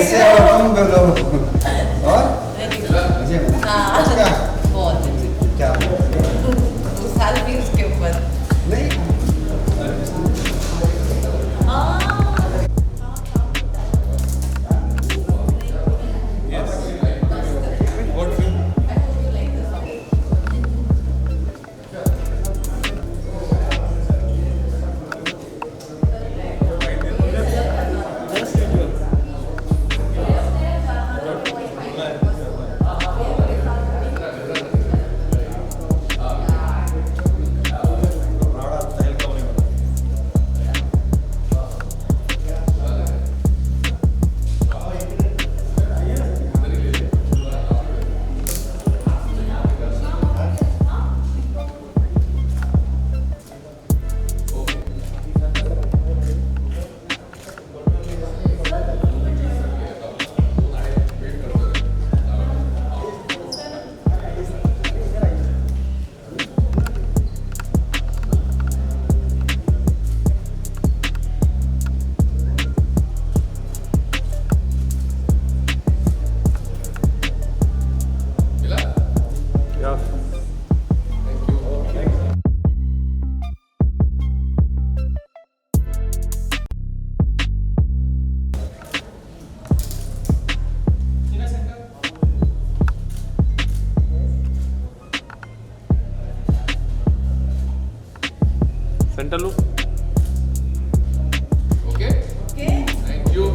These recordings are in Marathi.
कैसे हो तुम बोलो और बहुत क्या 2 साल भी उसके ऊपर नहीं Center loop. Okay. Okay. Thank you.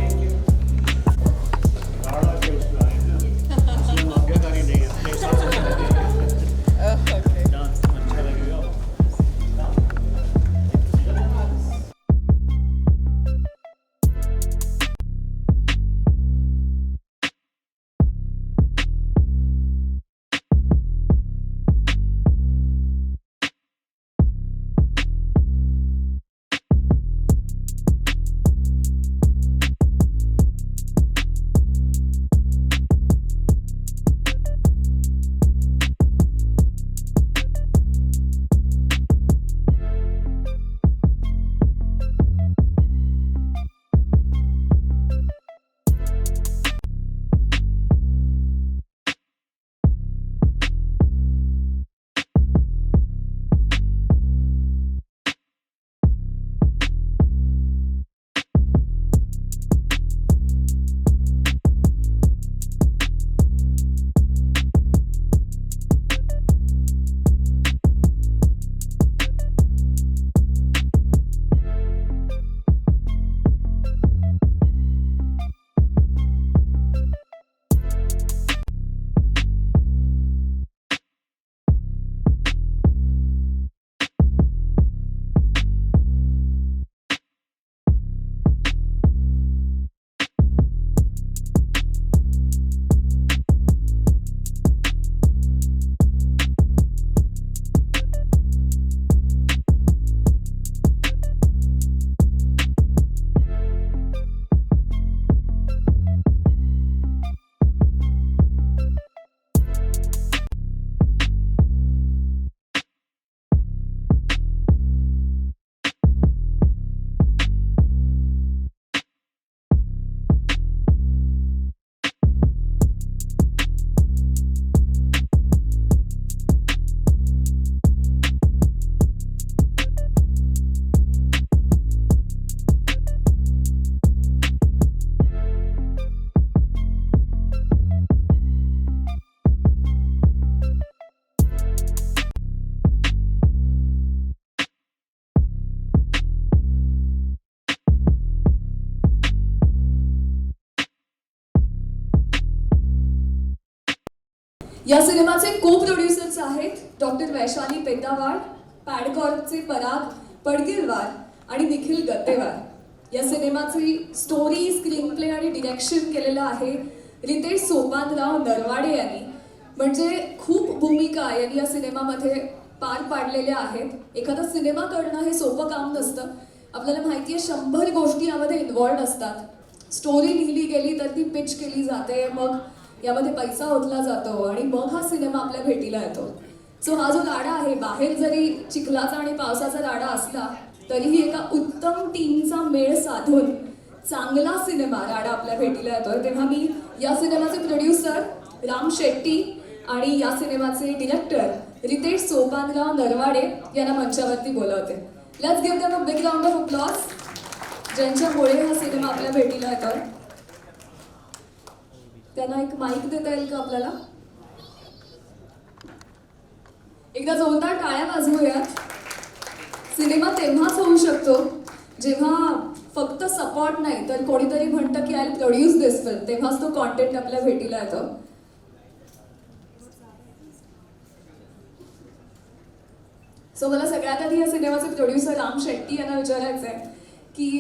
या सिनेमाचे को प्रोड्युसर्स आहेत डॉक्टर वैशाली पेद्दावाड, पॅडकॉर्पचे पराग पडगिलवार आणि निखिल गत्तेवार। या सिनेमाची स्टोरी, स्क्रीन प्ले आणि डिरेक्शन केलेलं आहे रितेश सोपानराव नरवाडे यांनी। म्हणजे खूप भूमिका यांनी या सिनेमामध्ये पार पाडलेल्या आहेत। एखादा सिनेमा करणं हे सोपं काम नसतं। आपल्याला माहिती आहे 100 गोष्टी यामध्ये इन्व्हॉल्व असतात। स्टोरी लिहिली गेली तर ती पिच केली जाते, मग यामध्ये पैसा ओतला जातो आणि मग हा सिनेमा आपल्या भेटीला येतो। सो हा जो राडा आहे, बाहेर जरी चिखलाचा आणि पावसाचा राडा असला तरीही एका उत्तम टीमचा मेळ साधून चांगला सिनेमा राडा आपल्या भेटीला येतोय, तेव्हा मी या सिनेमाचे प्रोड्युसर राम शेट्टी आणि या सिनेमाचे डिरेक्टर रितेश सोपानराव नरवाडे यांना मंचावरती बोलवते. Let's give them a big round of applause, ज्यांच्यामुळे हा सिनेमा आपल्या भेटीला येतोय. त्यांना एक माईक देता येईल का आपल्याला? एकदा जोरदार टाळ्या वाजवूयात. सिनेमा तेव्हाच होऊ शकतो जेव्हा फक्त सपोर्ट नाही तर कोणीतरी म्हणतं की आय प्रोड्यूस दिस फिल्म, तेव्हाच तो कॉन्टेंट आपल्या भेटीला येतो. सो मला सगळ्यात आधी या सिनेमाचे प्रोड्युसर राम शेट्टी यांना विचारायचं आहे की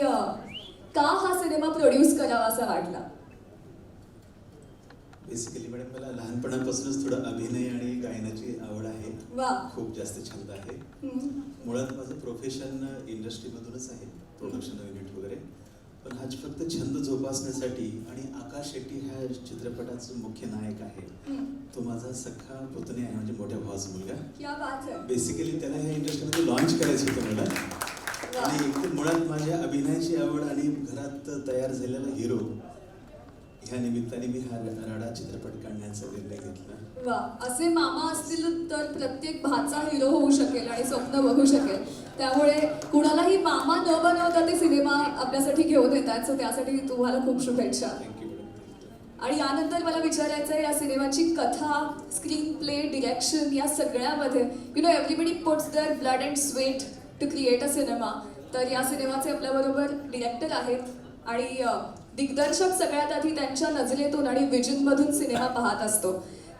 का हा सिनेमा प्रोड्यूस करावा असा वाटला? बेसिकली मॅडम मला लहानपणापासूनच थोडं अभिनय आणि गायनाची आवड आहे. वा. खूप जास्त छंद आहे. मुळात माझं प्रोफेशन इंडस्ट्रीमधूनच आहे, प्रोडक्शन युनिट वगैरे. पण हा फक्त छंद जोपासण्यासाठी, आणि आकाश शेट्टी ह्या चित्रपटाचं मुख्य नायक आहे, तो माझा सख्खा पुतणी आहे, म्हणजे मोठ्या भावाचा मुलगा. क्या बात है. बेसिकली त्याला ह्या इंडस्ट्रीमध्ये लॉन्च करायचं होतं मला. आणि एक मुळात माझ्या अभिनयाची आवड आणि घरात तयार झालेला हिरो, ह्या निमित्ताने मी हा राडा चित्रपट काढण्याचा निर्णय घेतला. वा. असे मामा असतील तर प्रत्येक भाचा हिरो होऊ शकेल आणि स्वप्न बघू शकेल. त्यामुळे कुणालाही मामा न बनवता ते सिनेमा आपल्यासाठी घेऊन येतात. सो त्यासाठी तुम्हाला खूप शुभेच्छा. Thank you madam. आणि यानंतर मला विचारायचं आहे, या सिनेमाची कथा, स्क्रीन प्ले, डिरेक्शन या सगळ्यामध्ये everybody puts their blood and sweat to create a cinema. तर या सिनेमाचे आपल्याबरोबर डिरेक्टर आहेत आणि दिग्दर्शक सगळ्यात आधी त्यांच्या नजरेतून आणि विजनमधून सिनेमा पाहत असतो.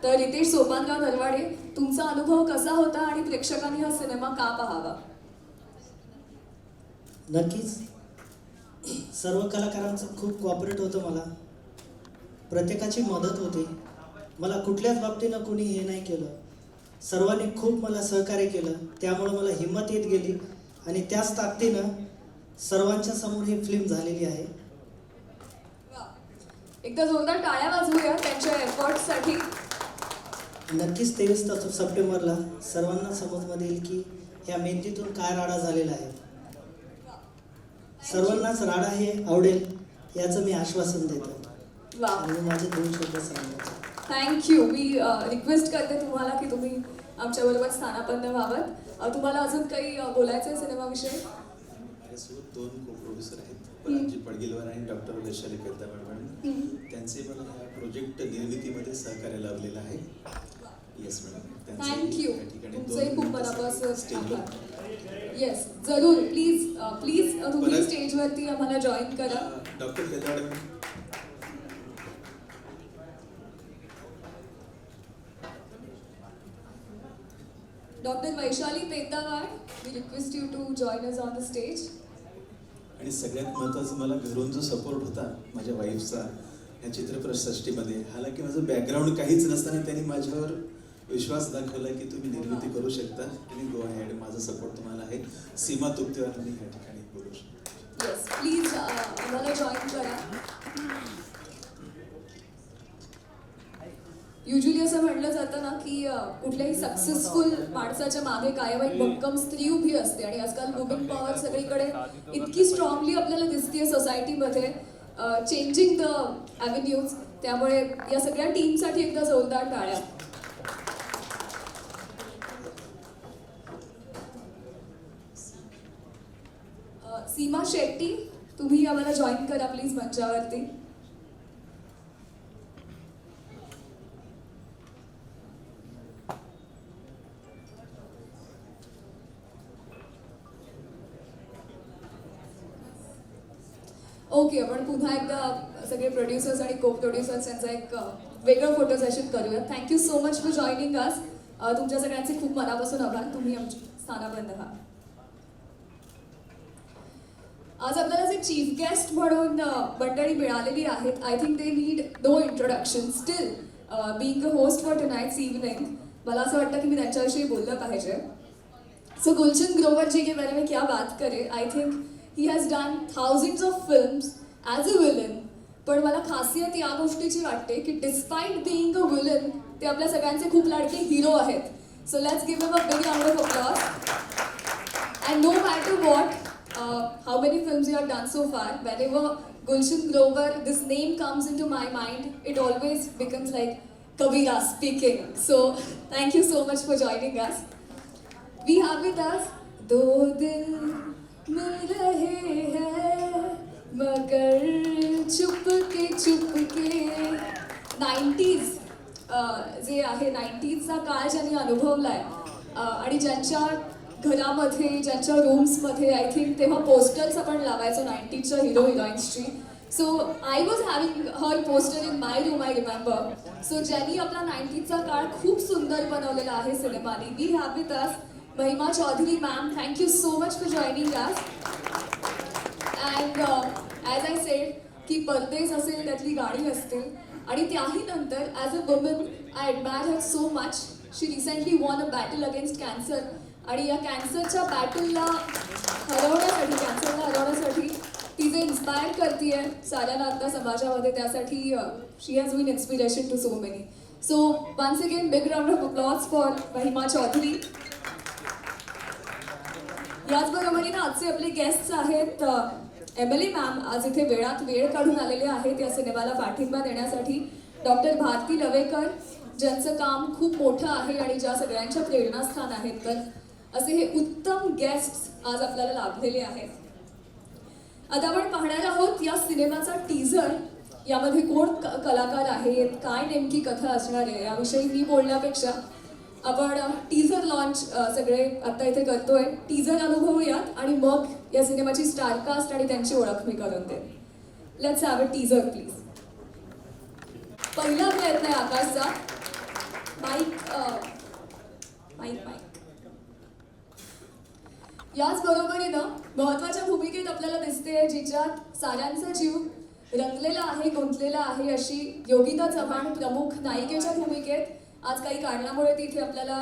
तर रितेश सोपानराव नरवाडे, तुमचा अनुभव कसा होता आणि प्रेक्षकांनी हा सिनेमा का पाहावा? नक्कीच सर्व कलाकारांचं खूप कॉपरेट होतं. मला प्रत्येकाची मदत होती. मला कुठल्याच बाबतीनं कोणी हे नाही केलं. सर्वांनी खूप मला सहकार्य केलं. त्यामुळं मला हिंमत येत गेली आणि त्याच ताकदीनं सर्वांच्या समोर ही फिल्म झालेली आहे. एकदा जोरदार टाळ्या वाजवूया त्यांच्या एफर्टसाठी. नक्कीच 23 सप्टेंबरला सर्वांना समजमध्ये येईल की ह्या मेहनतीतून काय राडा झालेला आहे. सर्वांनाच राडा हे आवडेल याचं मी आश्वासन देतो. वा. आणि माझे 2 शब्द सांगतो. थँक्यू. मी रिक्वेस्ट करते तुम्हाला की तुम्ही आमच्याबरोबर स्थानापन्न व्हावं. तुम्हाला अजून काही बोलायचं आहे सिनेमाविषयी? माझ्यासोबत 2 को-प्रोड्युसर आहेत, परांजी पडगिलवार आणि डॉक्टर वैशाली पेद्दावाड मॅडम. त्यांचे मला ह्या प्रोजेक्ट निर्मितीमध्ये सहकार्य लाभलेलं आहे. Yes madam. थँक्यू. तुमचंही खूप मनापासून आभार. येस, जरूर. प्लीज प्लीज तुम्ही स्टेजवरती आम्हाला जॉईन करा. Doctor Peddawad madam. Doctor Vaishali Peddawad, we request you to join us on the stage. आणि सगळ्यात महत्त्वाचं, मला घरून जो सपोर्ट होता माझ्या वाईफचा या चित्रपटसृष्टीमध्ये, हालाकी माझं बॅकग्राऊंड काहीच नसताना त्यांनी माझ्यावर विश्वास दाखवला की तुम्ही निर्मिती करू शकता आणि गो अहेड. माझा सपोर्ट तुम्हाला आहे. सीमा तुपतेवार मी या ठिकाणी बोलू शकतो. येस, प्लीज आम्हाला जॉईन करा. युजली असं म्हणलं जातं ना की कुठल्याही सक्सेसफुल माणसाच्या मागे कायम एक भक्कम स्त्री उभी असते. आणि आजकाल वुमन पॉवर सगळीकडे इतकी स्ट्रॉंगली आपल्याला दिसते सोसायटीमध्ये, चेंजिंग द ॲव्हेन्यूज. त्यामुळे या सगळ्या टीमसाठी एकदा जोरदार टाळ्या. सीमा शेट्टी, तुम्ही आम्हाला जॉईन करा प्लीज मंचावरती. ओके, आपण पुन्हा एकदा सगळे प्रोड्युसर्स आणि को प्रोड्युसर्स यांचा एक वेगळं फोटो सेशन करूया. Thank you so much for joining us. तुमच्या सगळ्यांचे खूप मनापासून आभार. तुम्ही आमच्या स्थानाबद्ध व्हा. आज आपल्याला जे चीफ गेस्ट म्हणून मंडळी मिळालेली आहेत, I think they need no introduction. Still being a host for tonight's evening, मला असं वाटतं की मी त्यांच्याविषयी बोललं पाहिजे. सो गुलशन ग्रोवर जी के बारे में क्या बात करें. I think he has done thousands of films as a villain. पण मला खासियत या गोष्टीची वाटते की डिस्पाइट बीइंग अ विलन ते आपल्या सगळ्यांचे खूप लाडके हिरो आहेत. So let's give him a big round of applause. And no matter what how many films you have done so far, whenever Gulshan Grover, this name comes into my mind, it always becomes like Kabira speaking. So thank you so much for joining us. We have with us दो दिल मिल रहे हैं मगर चुपके 90s जे आहे 90sचा काळ ज्यांनी अनुभवलाय आणि ज्यांच्या घरामध्ये ज्यांच्या रूम्समध्ये आय थिंक तेव्हा पोस्टर्स आपण लावायचो 90sच्या हिरो हिरोईन्सची. So I was having her poster in my room I remember. So ज्यांनी आपला 90sचा काळ खूप सुंदर बनवलेला आहे सिनेमानी. We have with us Mahima Chaudhary ma'am. Thank you so much for joining us. And as I said की परदेस असेल त्यातली गाणी असतील आणि त्याही नंतर as a woman I admire her so much. She recently von a battle against cancer आणि या कॅन्सरच्या बॅटलला हरवण्यासाठी ती जे इन्स्पायर करते साऱ्यांना आता समाजामध्ये त्यासाठी she has been inspiration to so many. So once again big round of applause for Mahima Chaudhary. याचबरोबरीने आजचे आपले गेस्ट्स आहेत एमिली मॅम. आज इथे वेळात वेळ काढून आलेले आहेत या सिनेमाला पाठिंबा देण्यासाठी. डॉक्टर भारती लवेकर ज्यांचं काम खूप मोठं आहे आणि ज्या सगळ्यांच्या प्रेरणास्थान आहेत. तर असे हे उत्तम गेस्ट्स आज आपल्याला लाभलेले आहेत. आता आपण पाहणार आहोत या सिनेमाचा टीझर. यामध्ये कोण कलाकार आहेत, काय नेमकी कथा असणार आहे याविषयी मी बोलण्यापेक्षा आपण टीझर लॉन्च सगळे आता इथे करतोय. टीझर अनुभवूयात आणि मग या सिनेमाची स्टारकास्ट आणि त्यांची ओळख मी करून देईन. Let's have a teaser please. पहिला प्रयत्न आहे आकाशचा. माईक. याच बरोबरीनं महत्वाच्या भूमिकेत आपल्याला दिसते जिच्यात साऱ्यांचा जीव रंगलेला आहे, गुंतलेला आहे अशी योगिता चव्हाण प्रमुख नायिकेच्या भूमिकेत. आज काही कारणामुळे ती इथे आपल्याला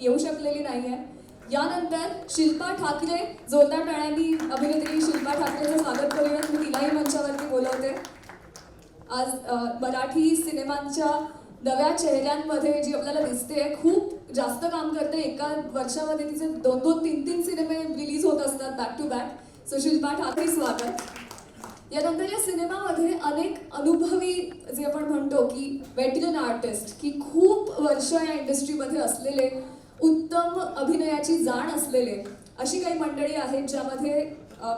येऊ शकलेली नाही आहे. यानंतर शिल्पा ठाकरे. जोरदार टाळ्यांनी अभिनेत्री शिल्पा ठाकरेचं स्वागत करूयात. मी तिलाही मंचावरती बोलवते. आज मराठी सिनेमांच्या नव्या चेहऱ्यांमध्ये जी आपल्याला दिसते खूप जास्त काम करते. एका वर्षामध्ये तिचे 2-3 सिनेमे रिलीज होत असतात back to back. So Shilpa Thakare स्वागत. यानंतर या सिनेमामध्ये अनेक अनुभवी जे आपण म्हणतो की वेटरन आर्टिस्ट की खूप वर्ष या इंडस्ट्रीमध्ये असलेले, उत्तम अभिनयाची जाण असलेले अशी काही मंडळी आहेत ज्यामध्ये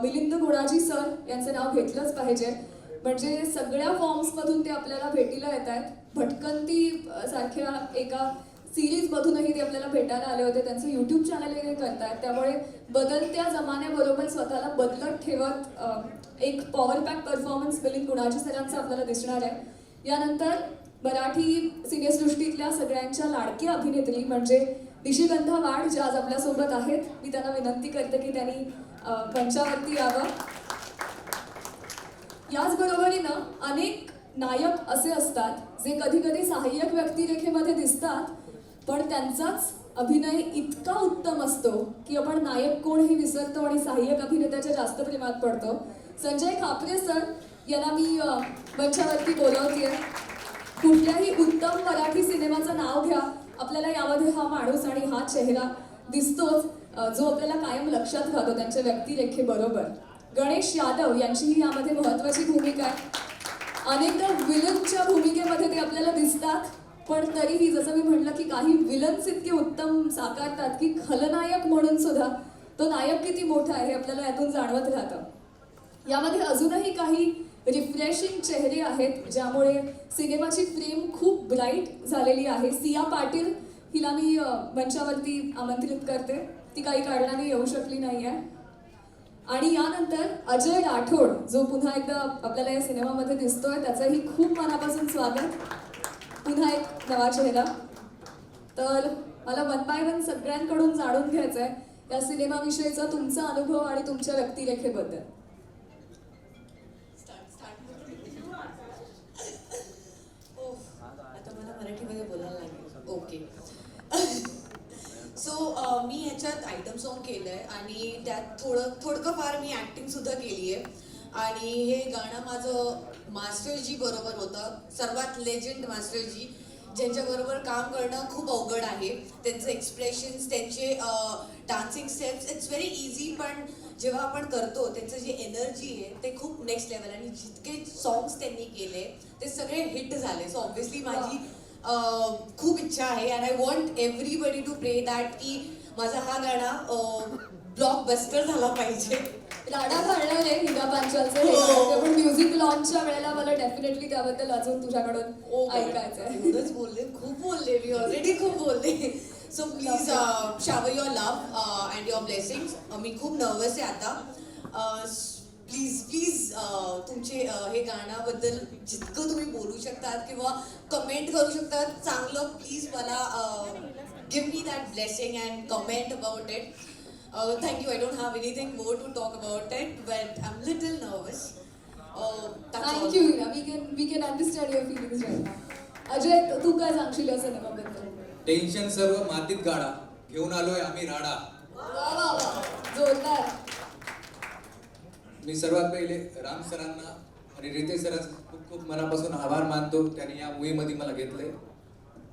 मिलिंद गुणाजी सर यांचं नाव घेतलंच पाहिजे. म्हणजे सगळ्या फॉर्म्समधून ते आपल्याला भेटीला येत आहेत. भटकंती सारख्या एका सिरीजमधूनही ते आपल्याला भेटायला आले होते. त्यांचं यूट्यूब चॅनल हे करतायत. त्यामुळे बदलत्या जमान्याबरोबर स्वतःला बदलत ठेवत एक power pack performance Milind Gunaji सरांचा आपल्याला दिसणार आहे. यानंतर मराठी सिनेसृष्टीतल्या सगळ्यांच्या लाडक्या अभिनेत्री म्हणजे निशिगंधा वाड ज्या आज आपल्यासोबत आहेत. मी त्यांना विनंती करते की त्यांनी मंचावरती यावं. याचबरोबरीनं अनेक नायक असे असतात जे कधी कधी सहाय्यक व्यक्तिरेखेमध्ये दिसतात पण त्यांचाच अभिनय इतका उत्तम असतो की आपण नायक कोण हे विसरतो आणि सहाय्यक अभिनेत्याच्या जास्त प्रेमात पडतो. संजय खापरे सर यांना मी मंचावरती बोलवतेय. कुठल्याही उत्तम मराठी सिनेमाचं नाव घ्या, आपल्याला यामध्ये हा माणूस आणि हा चेहरा दिसतोच जो आपल्याला कायम लक्षात राहतो त्यांच्या व्यक्तिरेखेबरोबर. गणेश यादव यांचीही यामध्ये महत्त्वाची भूमिका आहे. अनेकदा विलनच्या भूमिकेमध्ये ते आपल्याला दिसतात पण तरीही जसं मी म्हटलं की काही विलन्स इतके उत्तम साकारतात की खलनायक म्हणून सुद्धा तो नायक किती मोठा आहे हे आपल्याला यातून जाणवत राहतं. यामध्ये अजूनही काही रिफ्रेशिंग चेहरे आहेत ज्यामुळे सिनेमाची फ्रेम खूप ब्राईट झालेली आहे. सिया पाटील हिला मी मंचावरती आमंत्रित करते. ती काही कारणाने येऊ शकली नाही आहे. आणि यानंतर अजय राठोड जो पुन्हा एकदा आपल्याला या सिनेमामध्ये दिसतोय त्याचंही खूप मनापासून स्वागत. पुन्हा एक नवा चेहरा. तर मला 1 by 1 सगळ्यांकडून जाणून घ्यायचं आहे या सिनेमाविषयीचा तुमचा अनुभव आणि तुमच्या व्यक्तिरेखेबद्दल. आता मला मराठीमध्ये बोलायला लागेल. ओके. सो मी ह्याच्यात आयटम सॉन्ग केलंय आणि त्यात थोडकं फार मी ऍक्टिंग सुद्धा केली आहे. आणि हे गाणं माझं मास्टरजी बरोबर होतं. सर्वात लेजेंड मास्टरजी ज्यांच्याबरोबर काम करणं खूप अवघड आहे. त्यांचे एक्सप्रेशन्स, त्यांचे dancing steps it's very easy, पण जेव्हा आपण करतो त्यांचं जे एनर्जी आहे ते खूप नेक्स्ट लेवल. आणि जितके सॉंग्स त्यांनी केले ते सगळे हिट झाले. सो ऑब्व्हियसली माझी खूप इच्छा आहे and I want everybody to pray that की माझा हा गाणा ब्लॉकबस्टर झाला पाहिजे. राडा घालणार आहे हिरा पांचालचं हे गाणं. पण म्युझिक लॉन्चच्या वेळेला मला डेफिनेटली त्याबद्दल अजून तुझ्याकडून ऐकायचं आहे. एवढंच बोलले, खूप बोलले मी ऑलरेडी, खूप बोलले. So please shower your love and your blessings. मी खूप नर्वस आहे आता. प्लीज तुमचे हे गाण्याबद्दल जितकं तुम्ही बोलू शकतात किंवा कमेंट करू शकतात चांगलं, प्लीज मला give me that blessing and comment about it. Thank you. I don't have anything more to talk about it, but I'm little nervous. That's all. Thank you Heera. We can understand your feelings right now. Ajay, तू काय सांगशील या सिनेमाबद्दल? टेन्शन सर्व मातीत गाडा, घेऊन आलोय आम्ही राडा. वा वा वा, जोरदार. मी सर्वात पहिले राम सरांना आणि रितेश सरांचा खूप खूप मनापासून आभार मानतो. त्यांनी या मूवीमध्ये मला घेतलंय,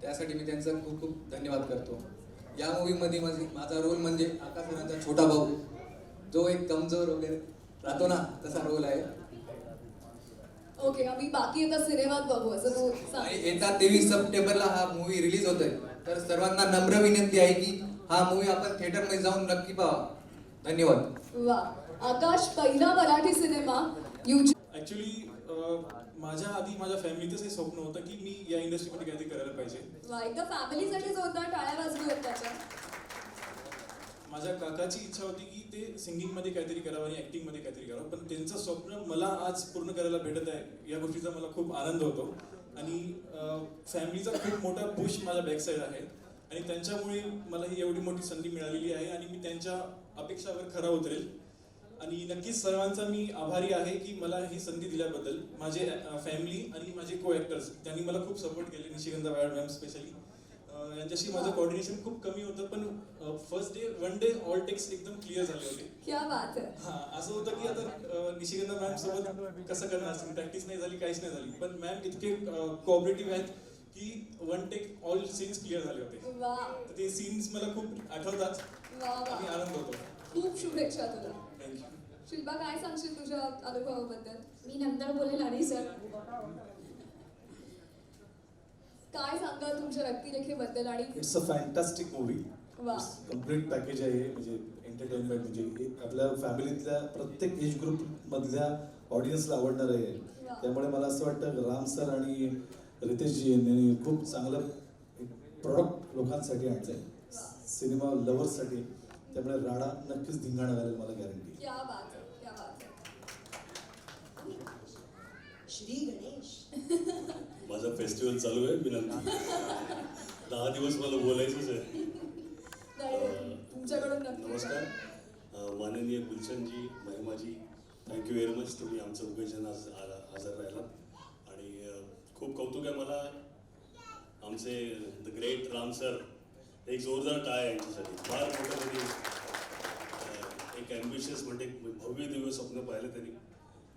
त्यासाठी मी त्यांचा खूप खूप धन्यवाद करतो. या मूवीमध्ये माझा रोल म्हणजे आकाश सरांचा छोटा भाऊ, जो एक कमजोर वगैरे राहतो ना, तसा रोल आहे. ओके, आम्ही बाकी आता सिनेमात बघू असं तू सांग. आणि येत्या 23 सप्टेंबरला हा मूवी रिलीज होतोय, तर सर्वांना नम्र विनंती आहे की हा मूवी आपण थिएटरमध्ये जाऊन नक्की पाहा. धन्यवाद. वा, आकाश, पहिला मराठी सिनेमा युजी. ॲक्च्युली माझ्या आधी माझ्या फॅमिलीचंच हे स्वप्न होतं की मी या इंडस्ट्रीमध्ये काहीतरी करायला पाहिजे. वा, एकदा फॅमिलीसाठी जोरदार टाळ्या वाजवूयात त्याच्या. माझ्या काकाची इच्छा होती की ते सिंगिंगमध्ये काहीतरी करावं आणि ॲक्टिंगमध्ये काहीतरी करावं, पण त्यांचं स्वप्न मला आज पूर्ण करायला भेटत आहे. या गोष्टीचा मला खूप आनंद होतो आणि फॅमिलीचा खूप मोठा पुश माझ्या बॅकसाईड आहे आणि त्यांच्यामुळे मला ही एवढी मोठी संधी मिळालेली आहे आणि मी त्यांच्या अपेक्षावर खरा उतरेल. आणि नक्कीच सर्वांचा मी आभारी आहे की मला ही संधी दिल्याबद्दल. माझे फॅमिली आणि माझे को ॲक्टर्स त्यांनी मला खूप सपोर्ट केले. निशिगंधा वायड मॅम स्पेशली, यांच्याशी माझं कोऑर्डिनेशन खूप कमी होतं, पण first day 1 day all takes एकदम क्लिअर झाले होते. क्या बात आहे. हां, असं होतं की आता निशिगंधा मॅम सोबत कसं करणार, प्रॅक्टिस नाही झाली, काहीच नाही झाली, पण मॅम इतके कोऑपरेटिव्ह आहेत की 1 टेक ऑल सीन्स क्लिअर झाले होते. वा तर ते सीन्स मला खूप आठवतात वा आणि वा, आनंद होतो. खूप शुभेच्छा तुला. थँक्यू. शिल्पा, काय सांगशील तुझ्या अनुभवाबद्दल? मी नंतर बोलेल आणि सर काय सांगा तुमच्या व्यक्तिरेखेबद्दल? आणि इट्स अ फॅन्टास्टिक मूवी. वा, कम्प्लीट पॅकेज आहे, म्हणजे एंटरटेनमेंट, म्हणजे आपल्या फॅमिलीतल्या प्रत्येक एज ग्रुप मधल्या ऑडियन्सला आवडणार आहे. त्यामुळे मला असं वाटतं राम सर आणि रितेशजी यांनी खूप चांगलं प्रॉडक्ट लोकांसाठी आणलंय, सिनेमा लवर्ससाठी. त्यामुळे राडा नक्कीच धिंगाणा घालेल, मला गॅरंटी. क्या बात आहे, क्या बात आहे. श्री गणेश. माझा फेस्टिवल चालू आहे. मी नंतर 10 दिवस मला बोलायचंच आहे. तुमच्याकडून नक्की. नमस्कार, माननीय गुलशनजी, महिमाजी, थँक्यू व्हेरी मच. तुम्ही आमचं ओकेजन आज हजर राहिला आणि खूप कौतुक आहे मला. आमचे द ग्रेट राम सर, एक जोरदार टाळ आहे यांच्यासाठी. फार मोठं त्यांनी एक ॲम्बिशियस म्हणजे भव्य दिव्य स्वप्न पाहिलं त्यांनी.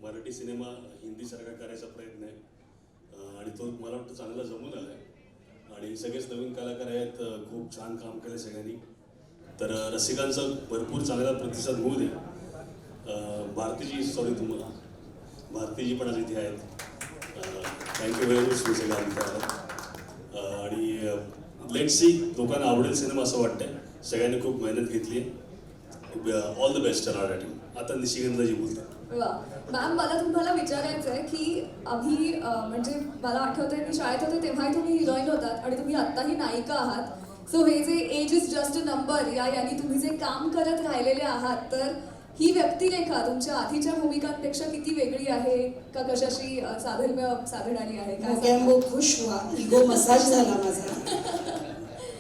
मराठी सिनेमा हिंदीसारखा करायचा प्रयत्न आहे आणि तो मला वाटतं चांगला जमून आला आहे आणि सगळेच नवीन कलाकार आहेत. खूप छान काम केलं सगळ्यांनी. तर रसिकांचा भरपूर चांगला प्रतिसाद होऊ दे. भारतीजी, सॉरी तुम्हाला, भारतीजी पण आज इथे आहेत. Thank you very much. मी सगळं आमचं आणि लेट्स सी, लोकांना आवडेल सिनेमा असं वाटतंय. सगळ्यांनी खूप मेहनत घेतली आहे. ऑल द बेस्ट आर ॲट. आता निशिगंधाजी बोलतात. वा मॅम, मला तुम्हाला विचारायचं आहे की आम्ही म्हणजे मला आठवतंय मी शाळेत होते तेव्हाही तुम्ही हिरोईन होतात आणि तुम्ही आत्ताही नायिका आहात. सो हे जे age is just a number यानी तुम्ही जे काम करत राहिलेले आहात, तर ही व्यक्तिरेखा तुमच्या आधीच्या भूमिकांपेक्षा किती वेगळी आहे का कशाशी साधर्म्य साधणारी आहे? गॅम्बो खुश हुआ, इगो मसाज झाला माझा.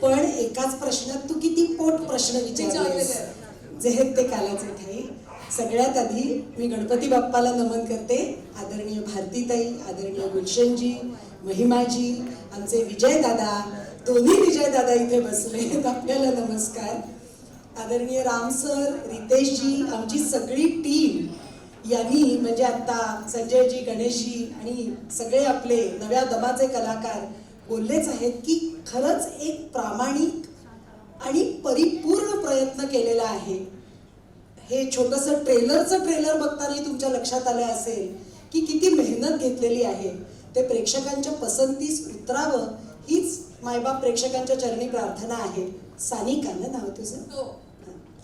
पण एकाच प्रश्नात तू किती पोट प्रश्न विचारलेस, जे ते कालाचे ठाई. सगळ्यात आधी मी गणपती बाप्पाला नमन करते. आदरणीय भारतीताई, आदरणीय गुलशनजी, महिमाजी, आमचे विजय दादा, दोन्ही विजय दादा इथे बसले, आपल्याला नमस्कार. आदरणीय राम सर, रितेशजी, आमची सगळी टीम यांनी म्हणजे आता संजयजी, गणेशजी आणि सगळे आपले नव्या दमाचे कलाकार बोललेच आहेत की खरंच एक प्रामाणिक आणि परिपूर्ण प्रयत्न केलेला आहे. हे छोटंसं ट्रेलर बघताना तुमच्या लक्षात आलं असेल की किती मेहनत घेतलेली आहे. ते प्रेक्षकांच्या पसंतीस उतरावं हीच मायबाप प्रेक्षकांच्या चरणी प्रार्थना आहे. सानिका ना नाव तुझं? हो.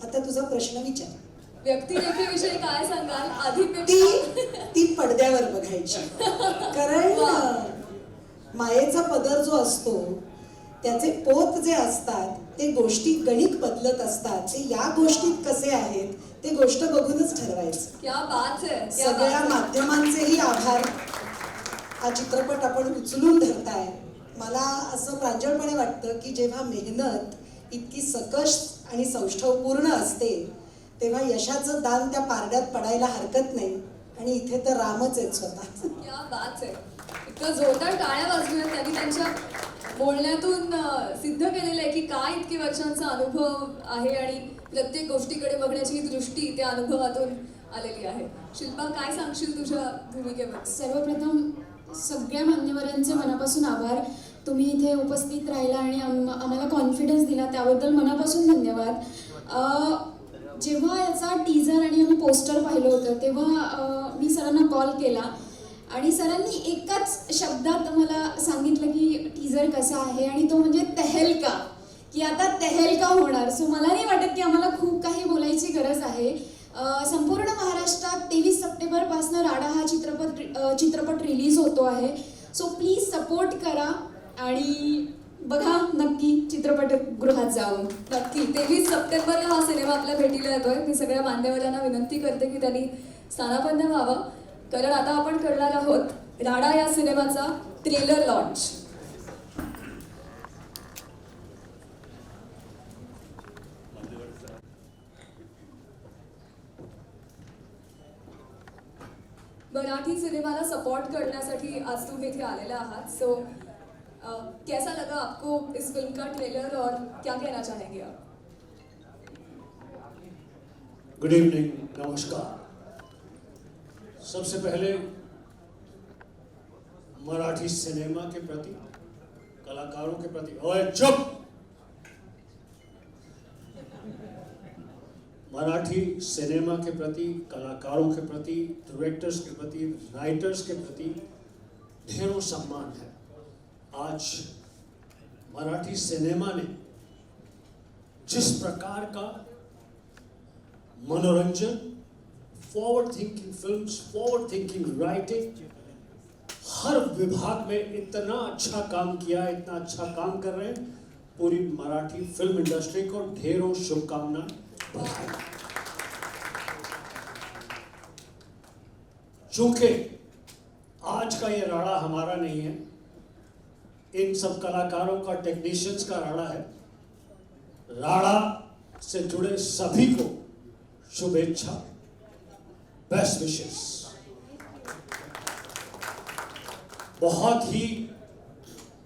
आता तुझा प्रश्न विचार. व्यक्तिरेखेविषयी काय सांगाल आधी ती पडद्यावर बघायची. कारण मायेचा पदर जो असतो त्याचे पोत जे असतात ते गोष्टी गणित बदलत असतात. ते या गोष्टीत कसे आहेत ते गोष्ट बघूनच ठरवायचं. क्या बात है. सगळ्या माध्यमांचेही आभार. हा चित्रपट आपण उचलून धरताय. मला असं प्रांजळपणे वाटतं की जेव्हा मेहनत इतकी सकस आणि सौष्ठवपूर्ण असते तेव्हा यशाचं दान त्या पारड्यात पडायला हरकत नाही. आणि इथे तर रामच आहेत स्वतः. क्या बात है. इतकं जोरदार टाळ्या वाजवूयात. त्यांनी त्यांच्या बोलण्यातून सिद्ध केलेलं आहे की काय इतके वर्षांचा अनुभव आहे आणि प्रत्येक गोष्टीकडे बघण्याची ही दृष्टी त्या अनुभवातून आलेली आहे. शिल्पा, काय सांगशील तुझ्या भूमिकेबद्दल? सर्वप्रथम सगळ्या मान्यवरांचे मनापासून आभार. तुम्ही इथे उपस्थित राहिला आणि आम्हाला कॉन्फिडन्स दिला त्याबद्दल मनापासून धन्यवाद. जेव्हा याचा टीजर आणि आम्ही पोस्टर पाहिलं होतं तेव्हा मी सरांना कॉल केला आणि सरांनी एकाच शब्दात मला सांगितलं की टीजर कसा आहे आणि तो म्हणजे तहेलका, की आता तहेलका होणार. सो मला नाही वाटत की आम्हाला खूप काही बोलायची गरज आहे. संपूर्ण महाराष्ट्रात 23 सप्टेंबरपासून राडा हा चित्रपट रिलीज होतो आहे. सो प्लीज सपोर्ट करा आणि बघा नक्की चित्रपटगृहात जाऊन. नक्की 23 सप्टेंबरला हा सिनेमा आपल्या भेटीला येतोय. मी सगळ्या मान्यवरांना विनंती करते की त्यांनी स्थानापन्न व्हावं, कारण आता आपण करणार आहोत राडा या सिनेमाचा ट्रेलर लॉन्च. मराठी सिनेमाला सपोर्ट करण्यासाठी आज तुम्ही इथे आलेले आहात. सो कैसा लगा आपको इस फिल्म का ट्रेलर और क्या कहना चाहेंगे आप? गुड इवनिंग, नमस्कार. सबसे पहले मराठी सिनेमा के प्रति, कलाकारों के प्रति, ओए चुप, मराठी सिनेमा के प्रति, कलाकारों के प्रति, डायरेक्टर्स के प्रति, राइटर्स के प्रति ढेरों सम्मान है. आज मराठी सिनेमा ने जिस प्रकार का मनोरंजन, forward thinking films, forward thinking writing, हर विभाग में इतना अच्छा काम किया, इतना अच्छा काम कर रहे हैं. पूरी मराठी फिल्म इंडस्ट्री को ढेरों शुभकामनाएं. चूंकि आज का ये राड़ा हमारा नहीं है, इन सब कलाकारों का, टेक्नीशियंस का राड़ा है. राड़ा से जुड़े सभी को शुभेच्छा, बेस्ट विशेस. बहुत ही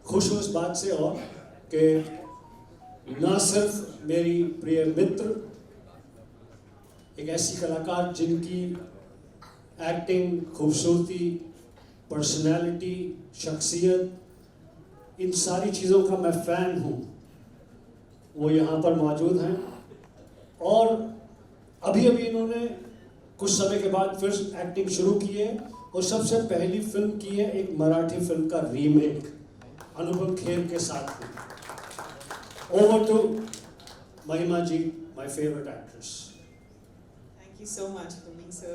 खुश हूं इस बात से और कि न सिर्फ मेरी प्रिय मित्र, एक ऐसी कलाकार जिनकी एक्टिंग, खूबसूरती, पर्सनैलिटी, शख्सियत, इन सारी चीज़ों का मैं फ़ैन हूँ, वो यहाँ पर मौजूद हैं. और अभी अभी इन्होंने कुछ समय के बाद फिर एक्टिंग शुरू की है और सबसे पहली फिल्म की है एक मराठी फिल्म का रीमेक अनुपम खेर के साथ में. Over to Mahima ji, my favourite actress. Thank you so much for being so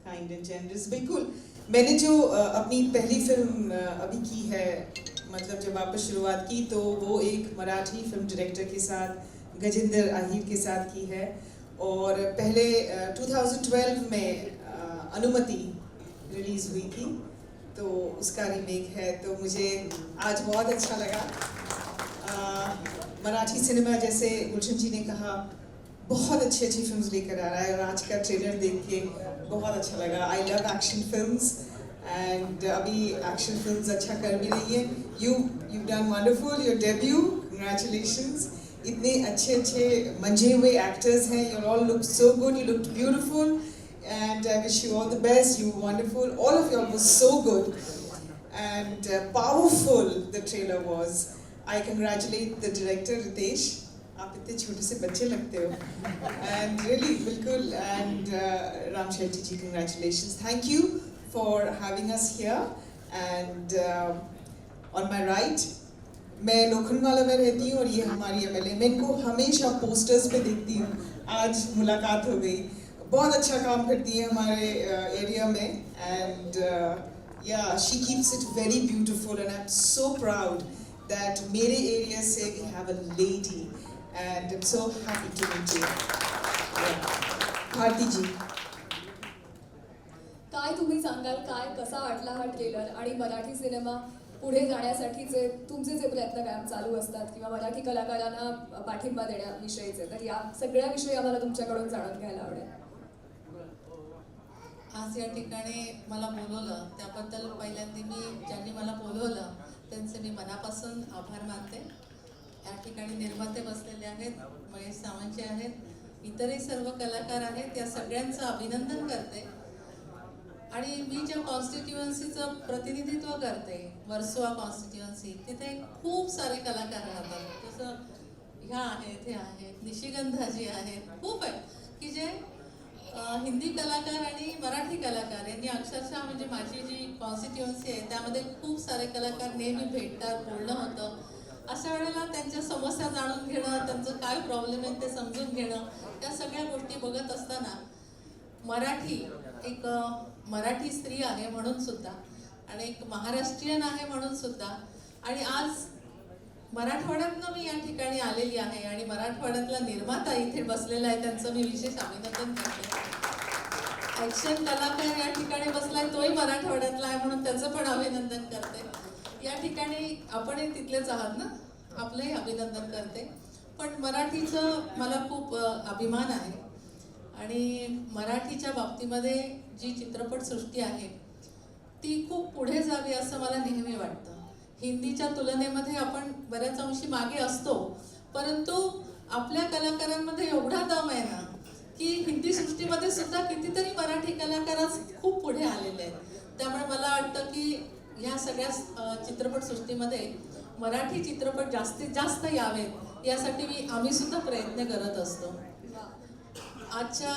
kind and generous. बिल्कुल, मैंने जो अपनी पहली फिल्म अभी की है, मतलब जब वापस शुरुआत की, तो वो एक मराठी फिल्म डायरेक्टर के साथ, गजेंद्र आहिर के साथ की है. और पहले 2012 में अनुमति रिलीज हुई थी, तो उसका रीमेक है. तो मुझे आज बहुत अच्छा लगा. मराठी सिनेमा, जैसे गुलशन जी ने कहा, बहुत अच्छी अच्छी फिल्म्स लेकर आ रहा है और आज का ट्रेलर देख के बहुत अच्छा लगा. I love action films end अभी एक्शन फिल्म्स अच्छा कर भी रही है. You done wonderful, your debut, congratulations. इतने अच्छे अच्छे मंझे हुए एक्टर्स हैं. You all look so good, you look beautiful and I wish you all the best. You were wonderful. All of you all were so good. and powerful the trailer was. I congratulate the director Ritesh. आप इतने छोटे से बच्चे लगते हो. And really, बिल्कुल. And Ram Shetty ji, congratulations. Thank you for having us here. And on my right, मैं लोखंडवाला में रहती हूँ और ये हमारी MLA. मैं इनको हमेशा पोस्टर्स पे देखती हूँ. आज मुलाकात हो गई. बहुत अच्छा काम करती है हमारे एरिया में. And yeah, she keeps it very beautiful, and I'm so proud that मेरे area say we have a lady, and I'm so happy to meet you. Yeah. Bharti जी. काय तुम्ही सांगाल, काय कसा वाटला हा ट्रेलर आणि मराठी सिनेमा पुढे जाण्यासाठीचे तुमचे जे प्रयत्न कायम चालू असतात किंवा मराठी कलाकारांना पाठिंबा देण्याविषयीचे, तर या सगळ्याविषयी आम्हाला तुमच्याकडून जाणून घ्यायला आवडेल. आज या ठिकाणी मला बोलवलं त्याबद्दल पहिल्यांदा ज्यांनी मला बोलवलं त्यांचे मी मनापासून आभार मानते. या ठिकाणी निर्माते बसलेले आहेत, महेश सावंत आहेत, इतरही सर्व कलाकार आहेत, या सगळ्यांचं अभिनंदन करते. आणि मी ज्या कॉन्स्टिट्युएन्सीचं प्रतिनिधित्व करते, वर्सोवा कॉन्स्टिट्युएन्सी, तिथे खूप सारे कलाकार राहतात. जसं ह्या आहेत, हे आहेत, निशिगंधाजी आहेत, खूप आहेत की जे हिंदी कलाकार आणि मराठी कलाकार यांनी अक्षरशः म्हणजे माझी जी कॉन्स्टिट्युएन्सी आहे त्यामध्ये खूप सारे कलाकार नेहमी भेटतात, बोलणं होतं. अशा वेळेला त्यांच्या समस्या जाणून घेणं, त्यांचं काय प्रॉब्लेम आहे ते समजून घेणं, या सगळ्या गोष्टी बघत असताना मराठी एक मराठी स्त्री आहे म्हणून सुद्धा आणि एक महाराष्ट्रीयन आहे म्हणून सुद्धा आणि आज मराठवाड्यातनं मी या ठिकाणी आलेली आहे आणि मराठवाड्यातला निर्माता इथे बसलेला आहे, त्यांचं मी विशेष अभिनंदन करते. ॲक्शन कलाकार या ठिकाणी बसलाय तोही मराठवाड्यातला आहे म्हणून त्याचं पण अभिनंदन करते. या ठिकाणी आपणही तिथलेच आहात ना, आपलंही अभिनंदन करते. पण मराठीचं मला खूप अभिमान आहे आणि मराठीच्या बाबतीमध्ये जी चित्रपटसृष्टी आहे ती खूप पुढे जावी असं मला नेहमी वाटतं. हिंदीच्या तुलनेमध्ये आपण बऱ्याच अंशी मागे असतो, परंतु आपल्या कलाकारांमध्ये एवढा दम आहे ना की हिंदी सृष्टीमध्ये सुद्धा कितीतरी मराठी कलाकार खूप पुढे आलेले आहेत. त्यामुळे मला वाटतं की ह्या सगळ्या चित्रपटसृष्टीमध्ये मराठी चित्रपट जास्तीत जास्त यावेत यासाठी आम्ही सुद्धा प्रयत्न करत असतो. आजच्या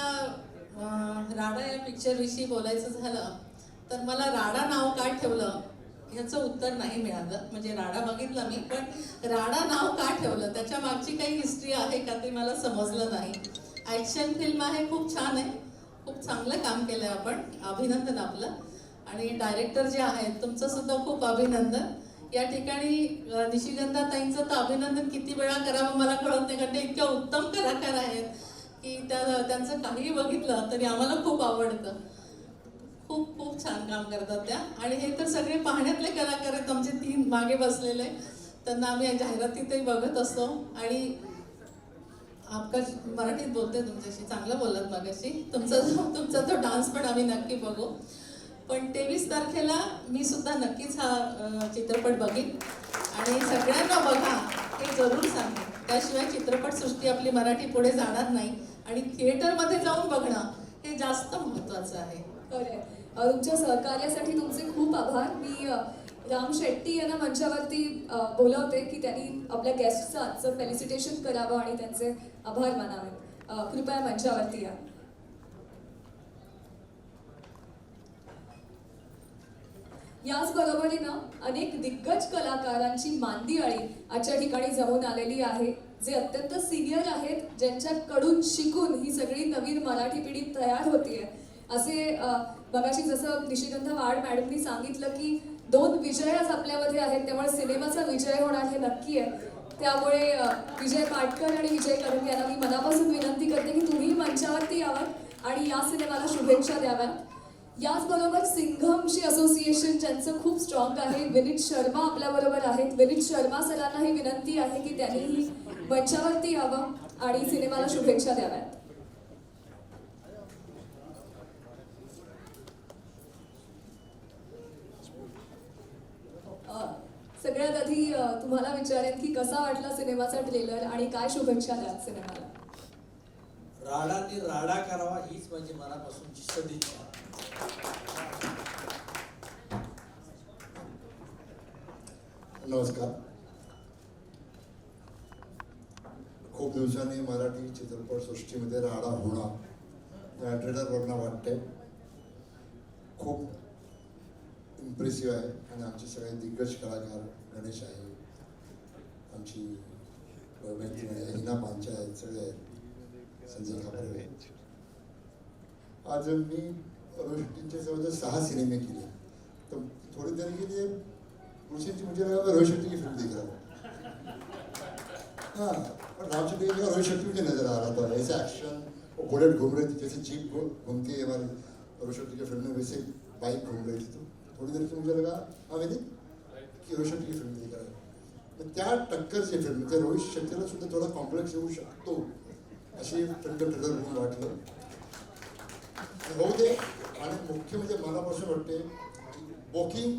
राडा या पिक्चरविषयी बोलायचं झालं तर मला राडा नाव काय ठेवलं ह्याचं उत्तर नाही मिळालं. म्हणजे राडा बघितला मी, पण राडा नाव का ठेवलं त्याच्या मागची काही हिस्ट्री आहे का ते मला समजलं नाही. ॲक्शन फिल्म आहे, खूप छान आहे, खूप चांगलं काम केलं आहे आपण, अभिनंदन आपलं. आणि डायरेक्टर जे आहेत तुमचं सुद्धा खूप अभिनंदन. या ठिकाणी निशिगंधा ताईंचं तर अभिनंदन किती वेळा करावं मला कळत नाही, कारण ते इतक्या उत्तम कलाकार आहेत की त्यांचं काहीही बघितलं तरी आम्हाला खूप आवडतं. खूप खूप छान काम करतात त्या. आणि हे तर सगळे पाहण्यातले कलाकार आहेत आमचे 3 मागे बसलेले, त्यांना आम्ही जाहिरातीतही बघत असतो. आणि आपका मराठीत बोलते तुमच्याशी, चांगलं बोलत मगाशी, तुमचा तो डान्स पण आम्ही नक्की बघू. पण 23 तारखेला मी सुद्धा नक्कीच हा चित्रपट बघीन आणि सगळ्यांना बघा हे जरूर सांगेन. त्याशिवाय चित्रपटसृष्टी आपली मराठी पुढे जाणार नाही आणि थिएटरमध्ये जाऊन बघणं हे जास्त महत्त्वाचं आहे. तुमच्या सहकार्यासाठी तुमचे खूप आभार. मी राम शेट्टी यांना मंचावरती बोलवते की त्यांनी आपल्या गेस्टचं आजचं फेलिसिटेशन करावं आणि त्यांचे आभार मानावेत. कृपया मंचावरती या. याच बरोबरीनं अनेक दिग्गज कलाकारांची मांदियाळी आजच्या ठिकाणी जमून आलेली आहे, जे अत्यंत सिनियर आहेत, ज्यांच्याकडून शिकून ही सगळी नवीन मराठी पिढी तयार होतीये. असे मगाशी जसं निशिगंधा वाड मॅडमनी सांगितलं की 2 विजय आज आपल्यामध्ये आहेत, त्यामुळे सिनेमाचा विजय होणार हे नक्की आहे. त्यामुळे विजय पाटकर आणि विजय करंगे यांना मी मनापासून विनंती करते की तुम्ही मंचावरती यावं आणि या सिनेमाला शुभेच्छा द्याव्यात. याचबरोबर सिंघमशी असोसिएशन ज्यांचं खूप स्ट्रॉंग आहे, विनीत शर्मा आपल्याबरोबर आहेत. विनीत शर्मा सरांना ही विनंती आहे की त्यांनीही मंचावरती यावं आणि सिनेमाला शुभेच्छा द्याव्यात. सगळ्यात आधी तुम्हाला विचारेन की कसा वाटला सिनेमाचा ट्रेलर आणि काय शुभेच्छा द्याल सिनेमाला. राडाने राडा करावा हीच माझी मनापासूनची सदिच्छा. नमस्कार. खूप दिवसांनी मराठी चित्रपट सृष्टीमध्ये राडा होणार या ट्रेलरवरनं वाटतंय. खूप इम्प्रेसिव्ह आहे आणि आमचे सगळे दिग्गज कलाकार गणेश आहे, आमची मैत्रीण आहे, हिना पांचा आहेत, सगळे आहेत, संजय खापरे. आज मी रोहित शेट्टींच्या जवळजवळ 6 सिनेमे केले, तो थोड़ी देर के लिए मुझे लगा रोहित शेट्टी की फिल्म देख रहा था. हाँ, और राम शेट्टी का रोहित शेट्टी मुझे नजर आ रहा था. ऐसे एक्शन, वो बुलेट घूम रही थी जैसे जीप घूमती है हमारी रोहित शेट्टी की फिल्म में, वैसे बाइक घूम रही थी. तो थोड़ी देर की मुझे लगा हाँ मैंने की रोहित शेट्टी की फिल्म देख रहा है. त्या टक्करची फिल्म त्या रोहित शेट्टीला सुद्धा थोडा कॉम्प्लेक्स येऊ शकतो अशी फिल्म ट्रेलर म्हणून वाटलं. होऊ दे. आणि मुख्य म्हणजे मनापासून वाटते बुकिंग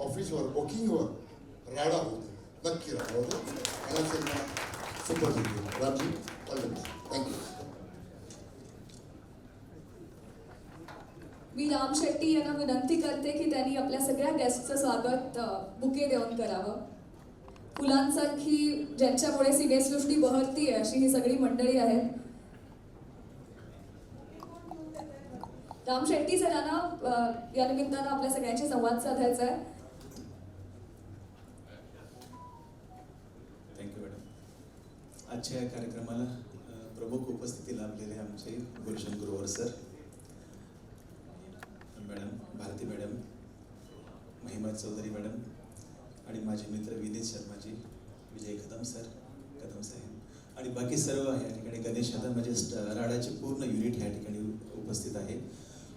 ऑफिसवर बुकिंगवर राडा होऊ दे, नक्की राडा होऊ दे. मला cinema super hit. Ramji all the best. Thank you. मी राम शेट्टी यांना विनंती करते की त्यांनी आपल्या सगळ्या गेस्टचं स्वागत बुके देऊन करावं. फुलांसारखी ज्यांच्यामुळे सिनेसृष्टी बहरती आहे अशी ही सगळी मंडळी आहेत. राम शेट्टी सरांना या निमित्तानं आपल्या सगळ्यांशी संवाद साधायचा आहे. Thank you madam. आजच्या या कार्यक्रमाला प्रमुख उपस्थिती लाभलेले आमचे गुलशन गुरुवर सर, मॅडम भारती मॅडम, महिमा चौधरी मॅडम आणि माझे मित्र विनीत शर्माजी, विजय कदम साहेब आणि बाकी सर्व या ठिकाणी गणेश आता म्हणजे राडाचे पूर्ण युनिट या ठिकाणी उपस्थित आहे.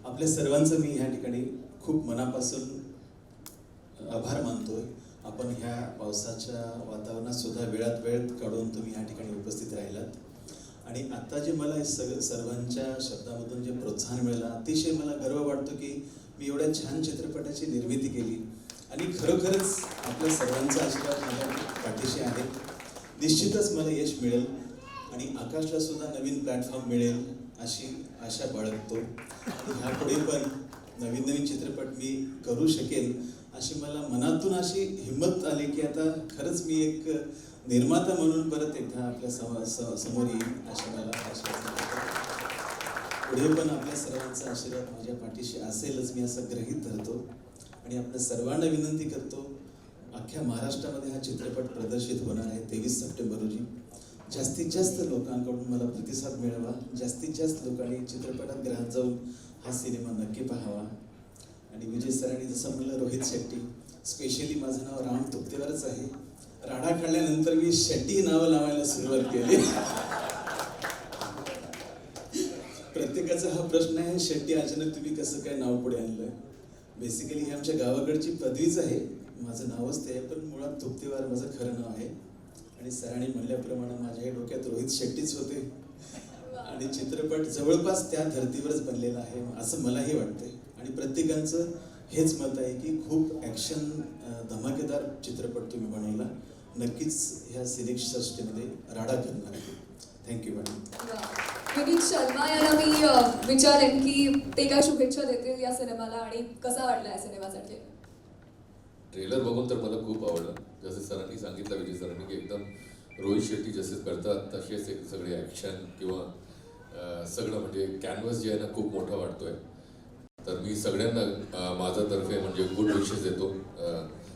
आपल्या सर्वांचं मी ह्या ठिकाणी खूप मनापासून आभार मानतोय. आपण ह्या पावसाच्या वातावरणात सुद्धा वेळात वेळ काढून तुम्ही ह्या ठिकाणी उपस्थित राहिलात. आणि आता जे मला सर्वांच्या शब्दामधून जे प्रोत्साहन मिळालं, अतिशय मला गर्व वाटतो की मी एवढ्या छान चित्रपटाची निर्मिती केली आणि खरोखरच आपल्या सर्वांचा आशीर्वाद माझ्या पाठीशी आहे. निश्चितच मला यश मिळेल आणि आकाशला सुद्धा नवीन प्लॅटफॉर्म मिळेल अशी आशा बाळगतो. ह्यापुढे पण नवीन नवीन चित्रपट मी करू शकेल अशी मला मनातून अशी हिंमत आली की आता खरंच मी एक निर्माता म्हणून परत एकदा आपल्या समोर येईल अशी मला आशा. पुढे पण आपल्या सर्वांचा आशीर्वाद माझ्या पाठीशी असेलच मी असं गृहीत धरतो. आणि आपल्या सर्वांना विनंती करतो, अख्ख्या महाराष्ट्रामध्ये हा चित्रपट प्रदर्शित होणार आहे 23 सप्टेंबर रोजी. जास्तीत जास्त लोकांकडून मला प्रतिसाद मिळावा, जास्तीत जास्त लोकांनी चित्रपटात ग्रहात जाऊन हा सिनेमा नक्की पाहावा. आणि विजय सरांनी जसं म्हणलं रोहित शेट्टी, स्पेशली माझं नाव राम तुपतेवरच आहे. राडा काढल्यानंतर मी शेट्टी नावं लावायला सुरुवात केली. प्रत्येकाचा हा प्रश्न आहे, शेट्टी अचानक तुम्ही कसं काय नाव पुढे आणलंय. बेसिकली ही आमच्या गावाकडची पदवीच आहे, माझं नावच ते आहे, पण मुळात तुपतेवार माझं खरं नाव आहे. आणि सरांनी म्हणल्याप्रमाणे माझ्या डोक्यात रोहित शेट्टीच होते आणि चित्रपट जवळपास त्या धर्तीवरच बनलेला आहे असं मलाही वाटतंय. आणि प्रत्येकाचं हेच मत आहे की खूप ॲक्शन धमाकेदार चित्रपट तुम्ही बनवला. नक्कीच ह्या सिनेक्स सृष्टीमध्ये राडा करणार आहे. Thank you madam. विनीत शर्मा यांना मी विचारेन की ते काय शुभेच्छा देतील या सिनेमाला आणि कसा वाटला या सिनेमासाठी. ट्रेलर बघून तर मला खूप आवडलं. जसं सरांनी सांगितलं, विजय सरांनी, की एकदम रोहित शेट्टी जसे करतात तसेच एक सगळे ॲक्शन किंवा सगळं म्हणजे कॅनव्हास जे आहे ना खूप मोठा वाटतोय. तर मी सगळ्यांना माझ्यातर्फे म्हणजे गुड विशेस देतो.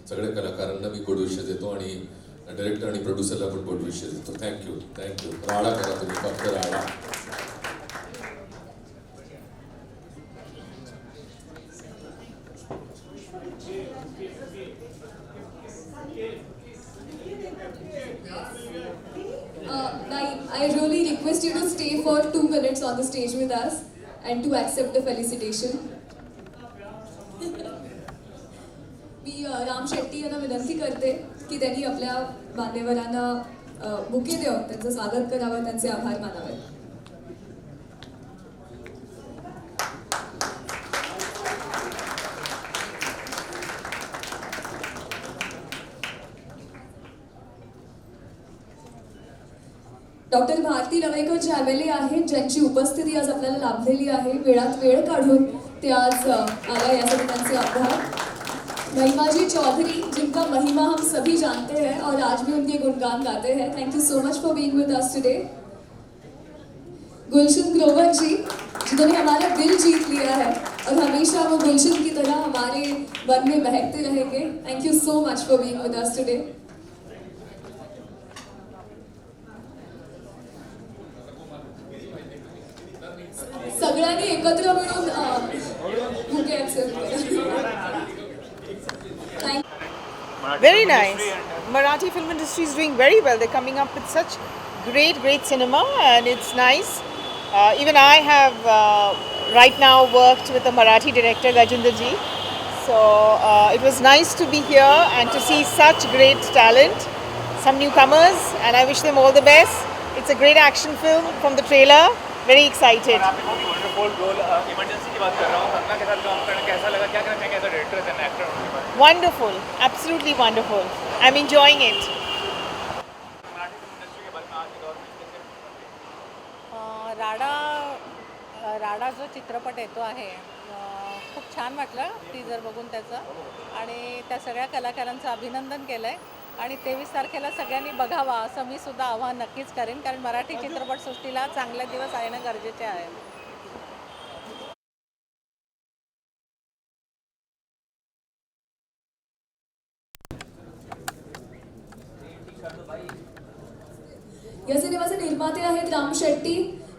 सगळ्या कलाकारांना मी गुड विशेस देतो आणि डायरेक्टर आणि प्रोड्युसरला पण गुड विशेस देतो. थँक्यू. राडा करा तुम्ही, फक्त राडा. I really request you to stay for 2 minutes on the stage with us and to accept the felicitation. मी राम शेट्टी यांना विनंती करते की त्यांनी आपल्या मान्यवरांना बुके देऊन त्यांचं स्वागत करावं, त्यांचे आभार मानावे. डॉक्टर भारती लवेकर ज्यावेळी आहेत, ज्यांची उपस्थिती आज आपल्याला लाभलेली आहे, वेळात वेळ काढून ते आज आला, यासाठी त्यांचे आभार. महिमा जी चौधरी, जिनका महिमा हम सभी जानते हैं और आज भी उनके गुणगान गाते हैं. Thank you so much for being with us today. Gulshan Grover ji, जिन्होंने हमारा दिल जीत लिया है और हमेशा वो गुलशन की तरह हमारे मन में बहकते रहेंगे. Thank you so much for being with us today. सगळ्यांनी एकत्र मिळून बुके ऍक्सेप्ट केला. Very nice. Marathi film industry is doing very well. They're coming up with such great cinema, and it's nice. Even I have right now worked with the Marathi director Gajinder ji. So it was nice to be here and to see such great talent, some newcomers, and I wish them all the best. It's a great action film from the trailer. Very excited. Wonderful, absolutely wonderful. I'm enjoying it. राडा जो चित्रपट येतो आहे खूप छान वाटलं टीजर बघून त्याचं आणि त्या सगळ्या कलाकारांचं अभिनंदन केलं आहे आणि 23 तारखेला सगळ्यांनी बघावा असं मी सुद्धा आवाहन नक्कीच करेन कारण मराठी चित्रपटसृष्टीला चांगले दिवस येणं गरजेचे आहे. या सिनेमाचे निर्माते आहेत राम शेट्टी,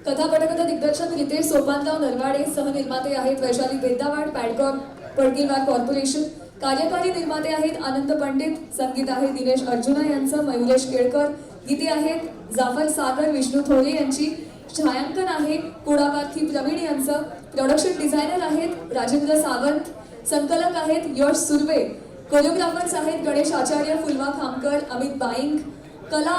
कथा पटकथा दिग्दर्शन रितेश सोपानराव नरवाडे, सहनिर्माते आहेत वैशाली बेद्दावाड, पॅडकॉर्प पडगिलवार कॉर्पोरेशन, कार्यकारी निर्माते आहेत आनंद पंडित, संगीत आहे दिनेश अर्जुना यांचं, मयुरेश केळकर, गीते आहेत जाफर सागर विष्णू थोरे यांची, छायांकन आहे कुडापार्थी प्रवीण यांचं, प्रोडक्शन डिझायनर आहेत राजेंद्र सावंत, संकलक आहेत यश सुर्वे, कोरिओग्राफर्स आहेत गणेश आचार्य, फुलवा खामकर, अमित बाईंग, कला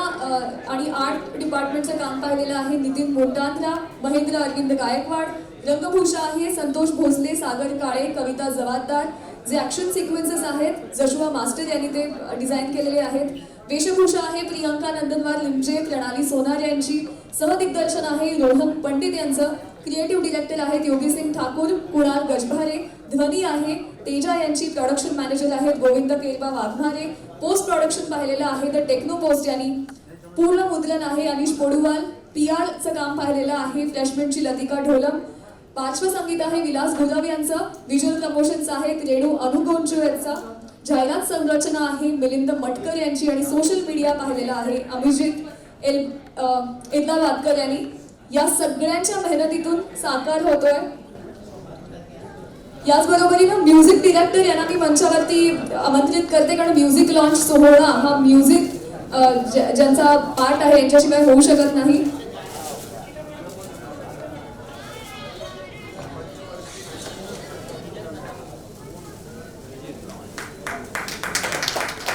आणि आर्ट डिपार्टमेंटचं काम पाहिलेलं आहे नितीन मोटांद्रा, महेंद्र अरविंद गायकवाड, रंगभूषा आहे संतोष भोसले, सागर काळे, कविता जवाबदार, जे ॲक्शन सिक्वेन्सेस आहेत जशुआ मास्टर यांनी ते डिझाईन केलेले आहेत, वेशभूषा आहे प्रियंका नंदनवार लिमजे, प्रणाली सोनार यांची, सहदिग्दर्शन आहे रोहन पंडित यांचं, क्रिएटिव्ह डिरेक्टर आहेत योगी सिंग ठाकूर, कुणाल गजभारे, ध्वनी आहे तेजा यांची, प्रोडक्शन मॅनेजर आहेत गोविंद केरबा वाघमारे, पोस्ट प्रोडक्शन पाहिलेलं आहे द टेक्नो पोस्ट यांनी, पूर्ण मुद्रण आहे अनिश पोडुवाल, PR चं काम पाहिलेलं आहे फ्रेशमेनची लतिका ढोलम, पार्श्वसंगीत आहे विलास गुलाब यांचं, व्हिज्युअल प्रमोशन्स आहेत रेणू अनुगोंचू यांचा, जाहिरात संरचना आहे मिलिंद मटकर यांची आणि सोशल मीडिया पाहिलेला आहे अभिजित एदलावादकर यांनी. या सगळ्यांच्या मेहनतीतून साकार होतोय. याचबरोबरीनं म्युझिक डिरेक्टर यांना मी मंचावरती आमंत्रित करते कारण म्युझिक लॉन्च सोहळा हा म्युझिक ज्यांचा पार्ट आहे यांच्याशिवाय होऊ शकत नाही.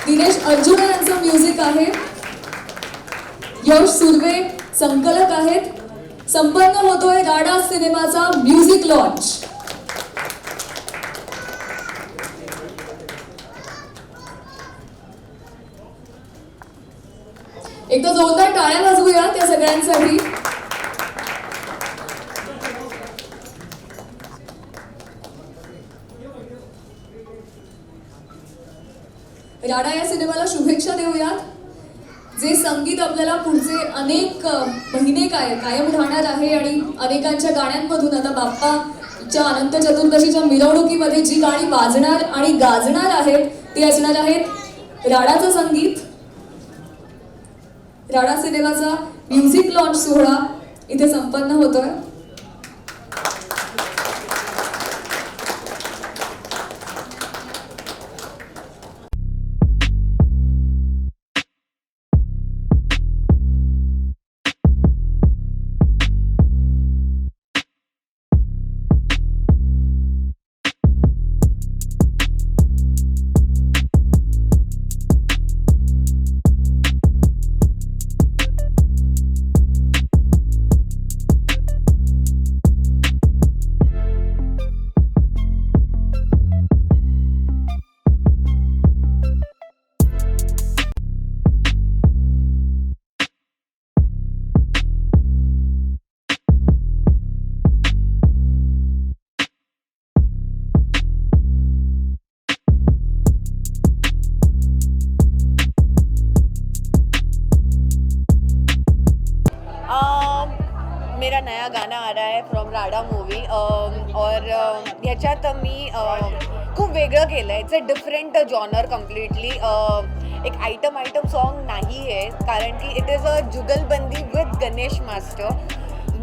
दिनेश अर्जुना यांचं म्युझिक आहे, यश सुर्वे संकलक आहेत. संपन्न होतोय राडा सिनेमाचा म्युझिक लॉन्च. एकदा जोरदार टाळ्या वाजवूया त्या सगळ्यांसाठी. राडा या सिनेमाला शुभेच्छा देऊयात. जे संगीत आपल्याला पुढचे अनेक महिने कायम राहणार आहे आणि अनेकांच्या गाण्यांमधून आता बाप्पाच्या अनंत चतुर्दशीच्या मिरवणुकीमध्ये जी गाणी वाजणार आणि गाजणार आहेत ते असणार आहेत राडाचं संगीत. राडा सिनेमाचा म्युझिक लॉन्च सोहळा इथे संपन्न होतोय. मेरा नया गाणं आ रहा आहे फ्रॉम राडा मूवी और ह्याच्यात मी खूप वेगळं केलं आहे. It's a different genre completely. एक आइटम सॉन्ग नहीं है कारण कि इट इज़ अ जुगलबंदी विद गणेश मास्टर.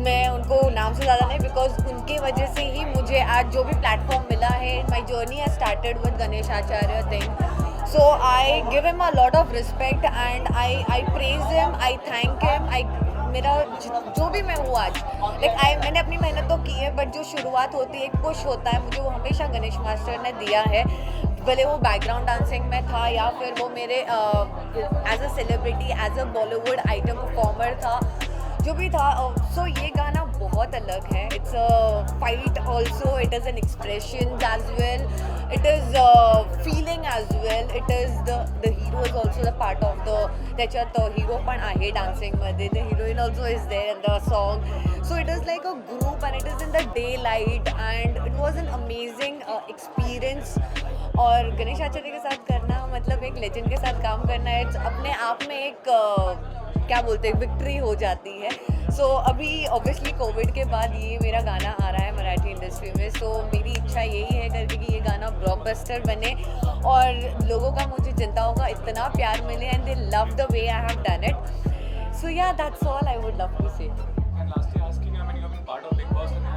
मैं उनको नाम से ज़्यादा नहीं बिकॉज उनकी वजह से ही मुझे आज जो भी प्लेटफॉर्म मिला है. माई जर्नी हैज स्टार्टेड विद Ganesh Acharya thing. So I give him a lot of respect and I praise him, I thank him. मेरा जो भी मैं हूँ आज मैंने अपनी मेहनत तो की है बट जो शुरुआत होती है एक पुश होता है मुझे वो हमेशा गणेश मास्टर ने दिया है. भले वो बैकग्राउंड डांसिंग में था या फिर वो मेरे as a celebrity as a Bollywood item performer था जो भी था. सो ये गाना बहुत अलग है. It's a fight also. It is an expression as well. It is feeling as well. It is the hero is also the part of the त्याच्यात हिरो पण आहे डान्सिंगमध्ये. The heroine also is there in the song. So it is like a group and it is in the day light and it was an amazing experience. और गणेश आचार्य के साथ करना मतलब एक लेजेंड के साथ काम करना है अपने आप में एक क्या बोलते हैं विक्ट्री हो जाती है. सो अभी ऑब्वियसली कोविड के बाद ये मेरा गाना आ रहा है मराठी इंडस्ट्री में. सो मेरी इच्छा यही है करके कि ये गाना ब्लॉकबस्टर बने और लोगों का मुझे जनताओं का इतना प्यार मिले and they love the way I have done it. So yeah that's all I would love to say. And lastly, asking you, I mean, you have been part of Big Boss and I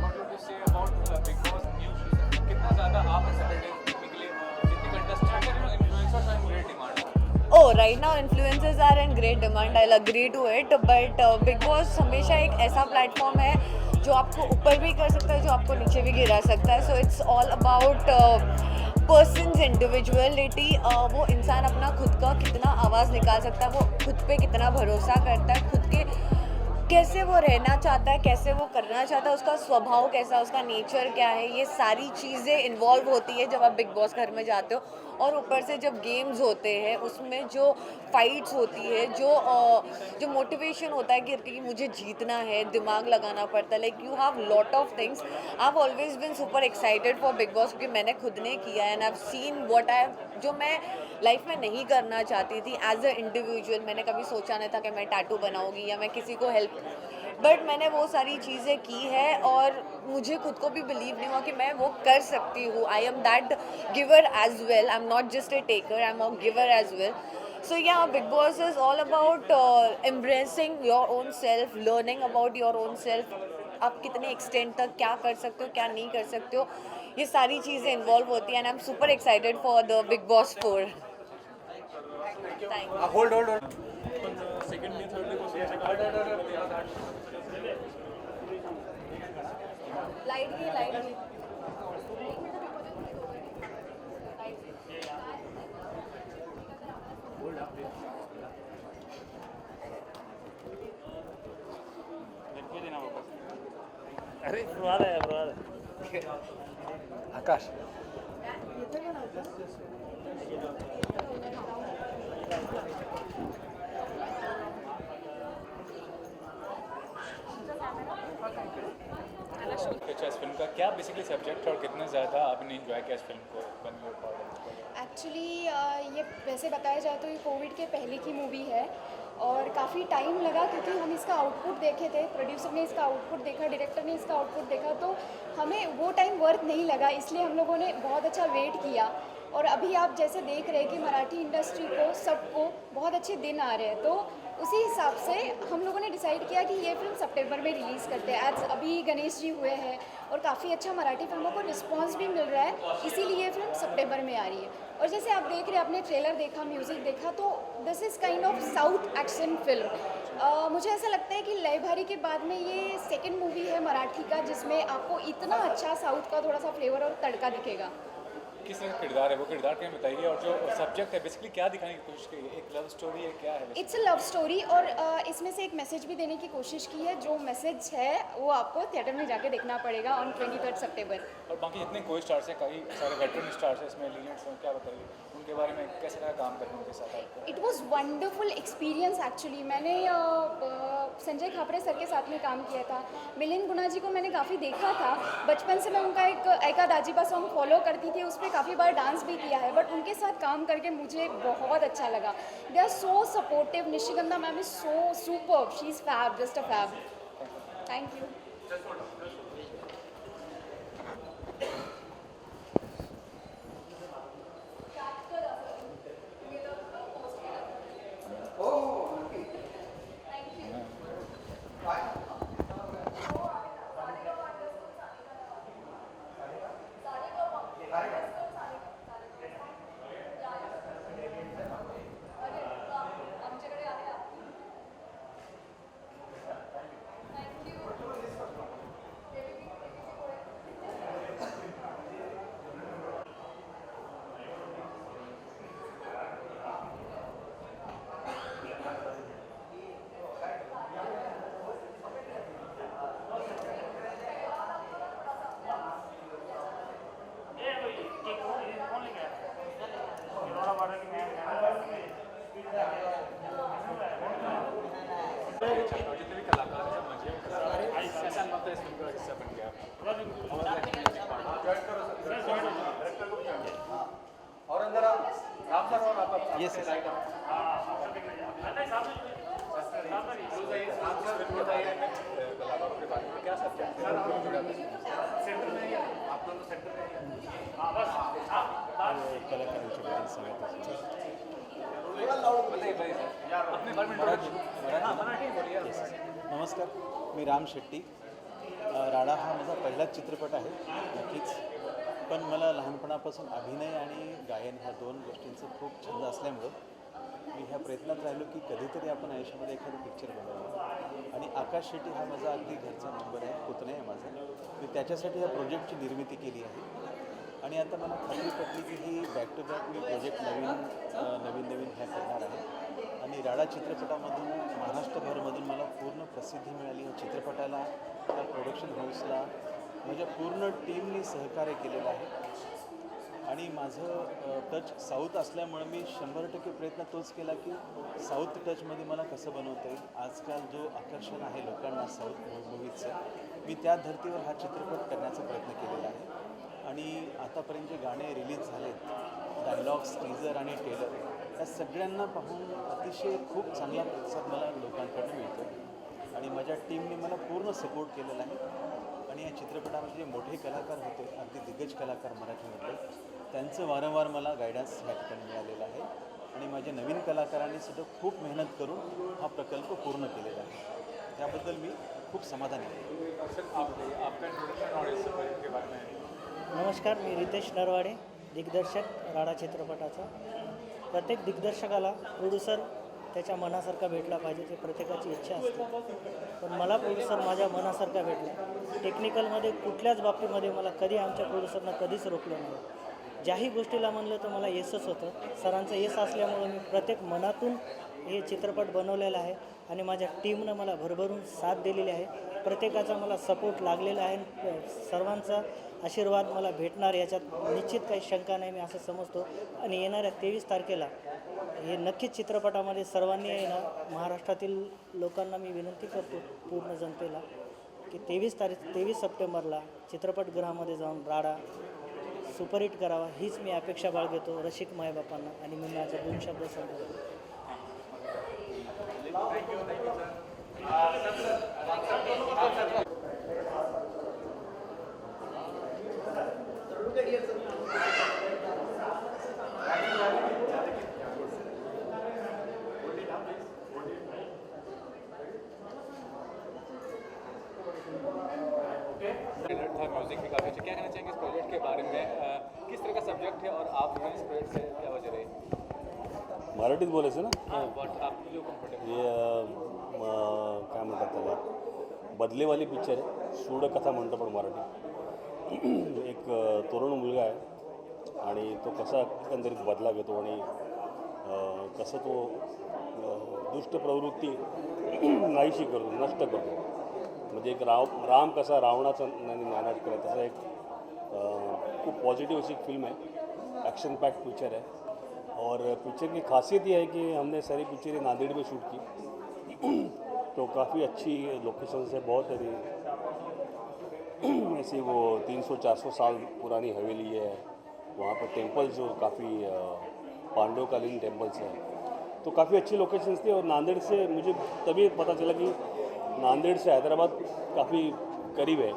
want you to say about Big Boss new season. कितना ज़्यादा आप excited हैं देखने के लिए? जितने contestants हैं, influencers are in great demand. Oh, right now influencers are in great demand. I'll agree to it. But Big Boss हमेशा एक ऐसा प्लेटफॉर्म है जो आपको ऊपर भी कर सकता है जो आपको नीचे भी गिरा सकता है. So it's all about persons individuality. वो इंसान अपना खुद का कितना आवाज़ निकाल सकता है, वो खुद पे कितना भरोसा करता है, खुद के कैसे वो रहना चाहता है, कैसे वो करना चाहता है, उसका स्वभाव कैसा, उसका नेचर क्या है. ये सारी चीज़ें इन्वॉल्व होती है जब आप बिग बॉस घर में जाते हो. और ऊपर से जब गेम्स होते हैं उसमें जो फाइट्स होती है जो मोटिवेशन होता है कि मुझे जीतना है, दिमाग लगाना पड़ता है. Like you have lot of things. I have always been super excited for Bigg Boss क्योंकि मैंने खुद ने किया है and I have seen what I जो मैं लाइफ में नहीं करना चाहती थी एज अ इंडिविजुअल. मैंने कभी सोचा नहीं था कि मैं टैटू बनाऊंगी या मैं किसी को हेल्प, बट मैंने वो सारी चीज़ें की है और मुझे खुद को भी बिलीव नहीं हुआ कि मैं वो कर सकती हूँ. I am that giver as well. I am not just a taker, I am a giver as well. So yeah, Big Boss is all about embracing your own self, learning about your own self. आप कितने एक्सटेंट तक क्या कर सकते हो, क्या नहीं कर सकते हो, ये सारी चीज़ें इन्वॉल्व होती हैं. And I am super excited for the big boss 4. Thank you. Hold secondly thirdly light अरे प्रवाद है आकाश. इस फिल्म का क्या बेसिकली सब्जेक्ट और कितना ज़्यादा आपने एंजॉय किया इस फिल्म को when you were part of it? Actually ये वैसे बताया जाए तो ये कोविड के पहले की मूवी है और काफ़ी टाइम लगा क्योंकि हम इसका आउटपुट देखे थे. प्रोड्यूसर ने इसका आउटपुट देखा, डायरेक्टर ने इसका आउटपुट देखा, तो हमें वो टाइम वर्थ नहीं लगा. इसलिए हम लोगों ने बहुत अच्छा वेट किया और अभी आप जैसे देख रहे हैं कि मराठी इंडस्ट्री को सबको बहुत अच्छे दिन आ रहे हैं. तो उसी हिसाब से हम लोगों ने डिसाइड किया कि ये फिल्म सितंबर में रिलीज़ करते हैं. एज अभी गणेश जी हुए हैं और काफ़ी अच्छा मराठी फिल्मों को रिस्पांस भी मिल रहा है, इसीलिए ये फिल्म सितंबर में आ रही है. और जैसे आप देख रहे हैं, आपने ट्रेलर देखा, म्यूज़िक देखा, तो this is kind of south action film. मुझे ऐसा लगता है कि लय भारी के बाद में ये सेकेंड मूवी है मराठी का जिसमें आपको इतना अच्छा साउथ का थोड़ा सा फ्लेवर और तड़का दिखेगा. किस तरह का किरदार है वो, किरदार क्या बताइए, और जो सब्जेक्ट है बेसिकली क्या दिखाने की कोशिश की है? एक लव स्टोरी है, क्या है? इट्स अ लव स्टोरी और इसमें से एक मैसेज भी देने की कोशिश की है. जो मैसेज है वो आपको थिएटर में जाके देखना पड़ेगा ऑन 23 सितंबर. और बाकी जितने को स्टार्स हैं, कई सारे वेटरन स्टार्स हैं इसमें, लीजेंड्स हैं, क्या बताइए उनके बारे में, कैसे लगा काम करने उनके साथ आपको? It was wonderful experience actually. मैंने संजय खापरे सर के साथ में काम किया था. मिलिंद गुना जी को मैंने काफ़ी देखा था बचपन से. मैं उनका एक एका दाजीबा सॉन्ग फॉलो करती थी, उस पर काफ़ी बार डांस भी किया है, बट उनके साथ काम करके मुझे बहुत अच्छा लगा. They are so supportive. Nishigandha ma'am is so superb. She is fab, just a fab. Thank you. जितने भी कलाकार हैं सब मजे कैसा लगता है इस फिल्म का हिस्सा बन गया और अंदर आप राम सर और आप यस राइट कलाकारों के बारे में क्या सकते हैं सेंटर में आप दोनों सेंटर में अपने बारे में नमस्कार, मी राम शेट्टी. राडा हा माझा पहिलाच चित्रपट आहे नक्कीच, पण मला लहानपणापासून अभिनय आणि गायन ह्या दोन गोष्टींचं खूप छंद असल्यामुळं मी ह्या प्रयत्नात राहिलो की कधीतरी आपण आयुष्यामध्ये एखादं पिक्चर बनवलं. आणि आकाश शेट्टी हा माझा अगदी घरचा नंबर आहे, पुतणे आहे माझा. मी त्याच्यासाठी ह्या प्रोजेक्टची निर्मिती केली आहे आणि आता मला खात्री पटली की ही बॅक टू बॅक मी प्रोजेक्ट नवीन ह्या करणार आहे. आणि राडा चित्रपटामधून महाराष्ट्रभरमधून मला पूर्ण प्रसिद्धी मिळाली. या चित्रपटाला, त्या प्रोडक्शन हाऊसला, माझ्या पूर्ण टीमनी सहकार्य केलेलं आहे. आणि माझं टच साऊथ असल्यामुळे मी 100% प्रयत्न तोच केला की साऊथ टचमध्ये मला कसं बनवता येईल. आजकाल जो आकर्षण आहे लोकांना साऊथ मूव्हीजचं, मी त्या धर्तीवर हा चित्रपट करण्याचा प्रयत्न केलेला आहे. आणि आतापर्यंत जे गाणे रिलीज झालेत, डायलॉग्स, टीजर आणि टेलर, या सगळ्यांना पाहून अतिशय खूप चांगला प्रतिसाद मला लोकांकडून मिळतो. आणि माझ्या टीमने मला पूर्ण सपोर्ट केलेला आहे. आणि या चित्रपटामध्ये जे मोठे कलाकार होते, अगदी दिग्गज कलाकार मराठीमधले, त्यांचं वारंवार मला गायडन्स ह्या ठिकाणी मिळालेलं आहे. आणि माझ्या नवीन कलाकारांनी सुद्धा खूप मेहनत करून हा प्रकल्प पूर्ण केलेला आहे. त्याबद्दल मी खूप समाधानी आहे. नमस्कार, मी रितेश नरवाडे, दिग्दर्शक राडा चित्रपटाचा. प्रत्येक दिग्दर्शकाला प्रोड्युसर त्याच्या मनासारखा भेटला पाहिजे, ते प्रत्येकाची इच्छा असते. पण मला प्रोड्युसर माझ्या मनासारखा भेटला. टेक्निकलमध्ये कुठल्याच बाबतीमध्ये मला कधी आमच्या प्रोड्युसरनं कधीच रोखलं नाही. ज्याही गोष्टीला म्हणलं तर मला येसच होतं. सरांचं येस असल्यामुळं मी प्रत्येक मनातून हे चित्रपट बनवलेला आहे. आणि माझ्या टीमनं मला भरभरून साथ दिलेली आहे. प्रत्येकाचा मला सपोर्ट लागलेला आहे. सर्वांचा आशीर्वाद मला भेटणार याच्यात निश्चित काही शंका नाही, मी असं समजतो. आणि येणाऱ्या 23 तारखेला हे नक्कीच चित्रपटामध्ये सर्वांनी येणार. महाराष्ट्रातील लोकांना मी विनंती करतो, पूर्ण जनतेला, की 23 सप्टेंबरला चित्रपटगृहामध्ये जाऊन राडा सुपरहिट करावा, हीच मी अपेक्षा बाळगतो रसिक मायबापांना. आणि मी माझे 2 शब्द सांगतो. म्यूजिक भी काफ़ी अच्छा. क्या कहना चाहेंगे इस प्रोजेक्ट के बारे में? किस तरह का सब्जेक्ट है और आप इस प्रोजेक्ट से क्या वजह रही? मराठीत बोलायचं ना? हाँ, बट आप जो कम्फर्टेबल. हे काय म्हणतात त्याला, बदलेवाली पिक्चर आहे. सूडकथा म्हणतो पण मराठी. एक तरुण मुलगा आहे आणि तो कसा एकंदरीत बदला घेतो आणि कसं तो दुष्ट प्रवृत्ती नाहीशी करतो, नष्ट करतो. म्हणजे एक राम कसा रावणाचा नानाज केला, तसा एक खूप पॉजिटिव अशी फिल्म है. एक्शन पैक्ड पिक्चर है. और पिक्चर की खासियत ये है कि हमने सारी पिक्चरें नांदेड़ में शूट की. तो काफ़ी अच्छी लोकेशन है. बहुत ऐसी वो 300-400 साल पुरानी हवेली है. वहाँ पर टेम्पल्स जो काफ़ी पांडवकालीन टेम्पल्स हैं. तो काफ़ी अच्छी लोकेशंस थी. और नांदेड़ से मुझे तभी पता चला कि नांदेड़ से हैदराबाद काफ़ी करीब है,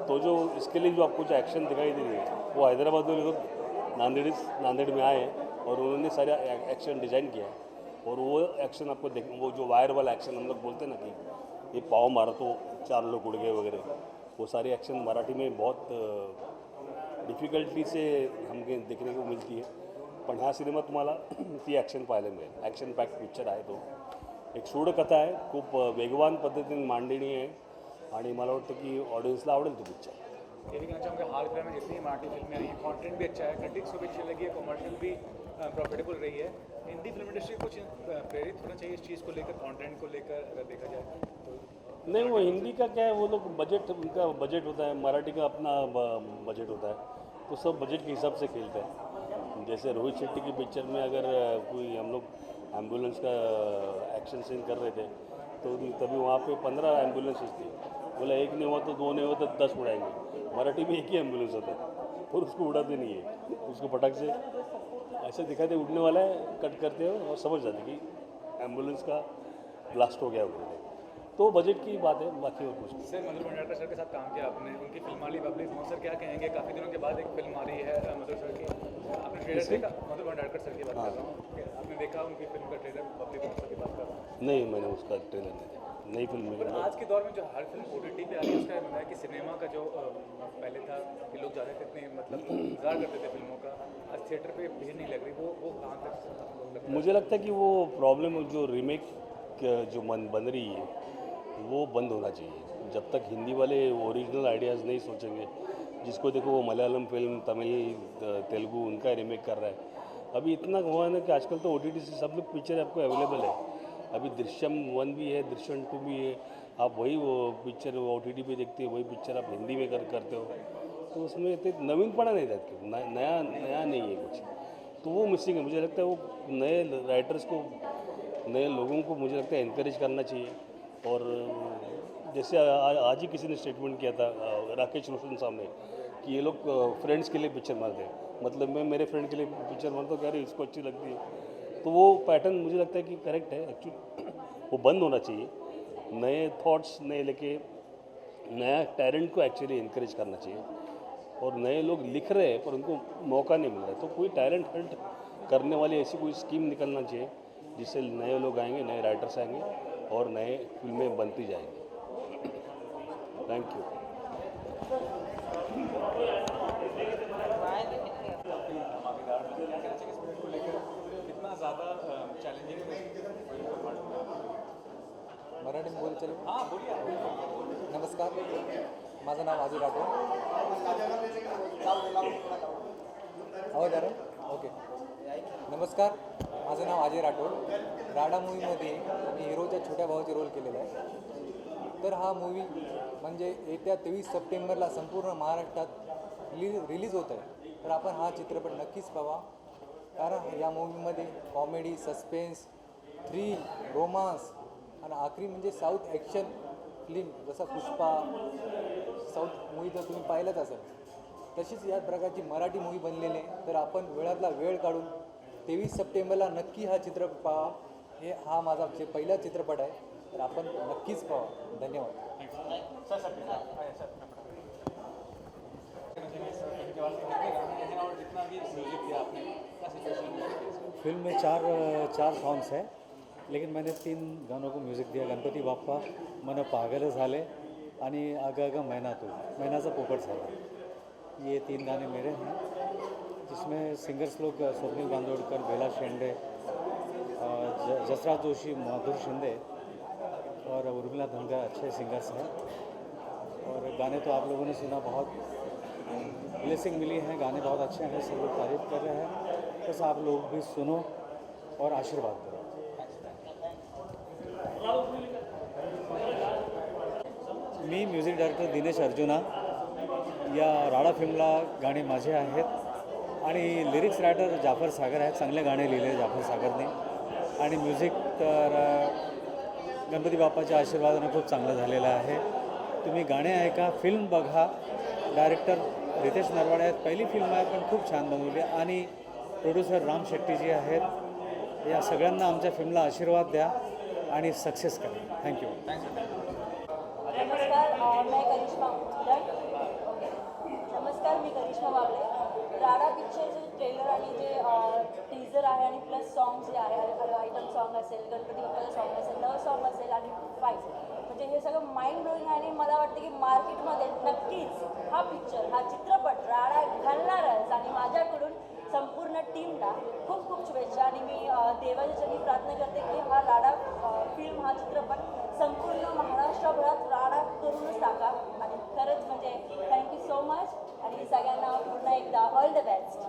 तो जो इसके लिए जो आपको जो एक्शन दिखाई दे रही है वो हैदराबाद में लोग नांदेड़ में आए हैं और उन्होंने सारे एक्शन डिज़ाइन किया है। और वो एक्शन आपको देख, वो जो वायर वाला एक्शन हम लोग बोलते हैं ना कि ये पाव मारा तो 4 लोग उड़ गए वगैरह, वो सारी एक्शन मराठी में बहुत डिफिकल्टी से हमके देखने को मिळती आहे. पण ह्या सिनेमात तुम्हाला ती ॲक्शन पाहायला मिळेल. ॲक्शन पॅक्ड पिक्चर आहे तो. एक सूडकथा आहे, खूप वेगवान पद्धतीने मांडणी आहे आणि मला वाटतं की ऑडियन्सला आवडेल तो पिक्चर. ये भी कहना चाहूँगा हाल फिल्म में जितनी मराठी फिल्में आई हैं कंटेंट भी अच्छा है, क्रिटिक्स को भी अच्छी लगी है, कमर्शियल भी प्रॉफिटेबल रही है. हिंदी फिल्म इंडस्ट्री कुछ प्रेरित होना चाहिए इस चीज़ को लेकर, कंटेंट को लेकर अगर देखा जाए तो. नहीं, वो हिंदी का क्या है, वो लोग बजट, उनका बजट होता है, मराठी का अपना बजट होता है, तो सब बजट के हिसाब से खेलते हैं. जैसे रोहित शेट्टी की पिक्चर में अगर कोई हम लोग एम्बुलेंस का एक्शन सीन कर रहे थे तो तभी वहाँ पे 15 एम्बुलेंसेस थी. बोला एक नहीं हुआ तो 2 नहीं हुआ तो 10 उड़ाएंगे. मराठी में एक ही एम्बुलेंस होता है और उसको उड़ाते नहीं है, उसको फटाक से ऐसे दिखाते उड़ने वाला है, कट करते हो और समझ जाते कि एम्बुलेंस का ब्लास्ट हो गया वगैरह. तो बजट की बात है, बाकी और कुछ नहीं. सर मधुर भंडारकर सर के साथ काम किया आपने, उनकी फिल्म वाली बबली मोहन सर क्या कहेंगे? काफ़ी दिनों के बाद एक फिल्म आ रही है मधुर सर की, आपने ट्रेलर देखा? मधुर भंडारकर सर की बात कर रहा हूँ, आपने देखा उनकी फिल्म का ट्रेलर? बबली मोहन सर की बात कर रहा हूँ. नहीं, मैंने उसका ट्रेलर नहीं देखा. नई फिल्म पर आज के दौर में जो हर फिल्म OTT पे आ रही है उसका मतलब है कि सिनेमा का जो पहले था कि लोग जाते थे इतने मतलब इंतजार करते थे फिल्मों का, आज थिएटर पे भीड़ नहीं लग रही, वो कहाँ तक? मुझे लगता है कि वो प्रॉब्लम जो रीमेक जो बन रही है वो बंद होना चाहिए. जब तक हिंदी वाले ओरिजिनल आइडियाज़ नहीं सोचेंगे, जिसको देखो वो मलयालम फिल्म, तमिल, तेलुगु उनका रीमेक कर रहा है. अभी इतना हुआ है ना कि आजकल तो OTT से सब लोग पिक्चर आपको अवेलेबल है. अभी दृश्यम 1 भी है, दृश्यम 2 भी है. आप वही वो पिक्चर OTT पे देखते हो, वही पिक्चर आप हिंदी में करते हो, तो उसमें इतने नवीनपना नहीं रहता, नया नहीं है कुछ. तो वो मिसिंग है. मुझे लगता है वो नए राइटर्स को, नए लोगों को मुझे लगता है इनकरेज करना चाहिए. और जैसे आज ही किसी ने स्टेटमेंट किया था, राकेश रोशन साहब ने, कि ये लोग फ्रेंड्स के लिए पिक्चर मारते हैं. मतलब मैं मेरे फ्रेंड के लिए पिक्चर मारता हूँ, कह रही इसको अच्छी लगती है. तो वो पैटर्न मुझे लगता है कि करेक्ट है एक्चुअली. वो बंद होना चाहिए. नए थॉट्स नए लेके नया टैलेंट को एक्चुअली इनकरेज करना चाहिए. और नए लोग लिख रहे हैं पर उनको मौका नहीं मिल रहा है, तो कोई टैलेंट हंट करने वाली ऐसी कोई स्कीम निकलना चाहिए जिससे नए लोग आएंगे, नए राइटर्स आएंगे और नए फिल्में बनती जाएंगी. Thank you. कितना ज़्यादा चॅलेंजिंग मराठी बोल चलो. हां बोलिए. नमस्कार, माझं नाव अजय राठोड. आवाज आ रहा? ओके. नमस्कार, माझं नाव अजय राठोड. राडा मूवीमध्ये मी हिरोच्या छोट्या भावाचे रोल केलेला आहे. तर हा मूवी म्हणजे येत्या 23 सप्टेंबरला संपूर्ण महाराष्ट्रात रिलीज होत आहे. तर आपण हा चित्रपट नक्कीच पाहावा, कारण या मूवीमध्ये कॉमेडी, सस्पेन्स, थ्रिल, रोमांस आणि आखरी म्हणजे साऊथ ॲक्शन फिल्म जसा पुष्पा साऊथ मूवी तर तुम्ही पाहिलंच असेल, तशीच या प्रकारची मराठी मूवी बनलेली आहे. तर आपण वेळातला वेळ काढून 23 सप्टेंबरला नक्की हा चित्रपट पहा. हा माझा पहिला चित्रपट आहे, तर आपण नक्कीच पाहा. धन्यवाद. फिल्म में चार सॉन्ग्स हैं, लेकिन मैंने 3 गानों को म्यूज़िक दिया. गणपती बाप्पा, मन पागल झाले आणि अगं अगं मैना तू, मैनाचा पोपट झाला. ये 3 गाने मेरे हैं, जिसमें सिंगर्स लोग स्वप्नील बांदोडकर, बेला शेंडे, जसराज जोशी, माधुर शिंदे और उर्मिला धनगर अच्छे सिंगर्स हैं. और गाने तो आप लोगों ने सुना, बहुत ब्लेसिंग मिली है, गाने बहुत अच्छे हैं, सब लोग तारीफ कर रहे हैं. बस आप लोग भी सुनो और आशीर्वाद करो. मी म्युझिक डायरेक्टर दिनेश अर्जुना. या राडा फिल्मला गाणे माझे आहेत आणि लिरिक्स रायटर जाफर सागर आहेत. चांगले गाणे लिहिले जाफर सागरने आणि म्युझिक तर गणपती बाप्पाच्या आशीर्वादाने खूप चांगलं झालेलं आहे. तुम्ही गाणे ऐका, फिल्म बघा. डायरेक्टर रितेश नरवाडे आहेत. पहिली फिल्म आहे पण खूप छान बनवली. आणि प्रोड्युसर राम शेट्टीजी आहेत. या सगळ्यांना आमच्या फिल्मला आशीर्वाद द्या आणि सक्सेस करा. थँक्यू. मैं करिश्मा उलट. नमस्कार, मी करिश्मा बागडे. राडा पिक्चरचे ट्रेलर आणि जे टीजर आहे आणि प्लस सॉन्ग जे आहे आयटम सॉन्ग असेल, गणपती बाप्पाचं सॉन्ग असेल, लव सॉन्ग असेल आणि फाईट, म्हणजे हे सगळं माइंड ब्लोईंग आहे. आणि मला वाटतं की मार्केटमध्ये नक्कीच हा पिक्चर, हा चित्रपट राडा घालणारच. आणि माझ्याकडून संपूर्ण टीमला खूप खूप शुभेच्छा. आणि मी देवाच्या चरणी प्रार्थना करते की हा राडा फिल्म, हा चित्रपट संपूर्ण महाराष्ट्रभरात राडा करूनच टाका. आणि खरंच म्हणजे थँक्यू सो मच. आणि सगळ्यांना पुन्हा एकदा ऑल द बेस्ट.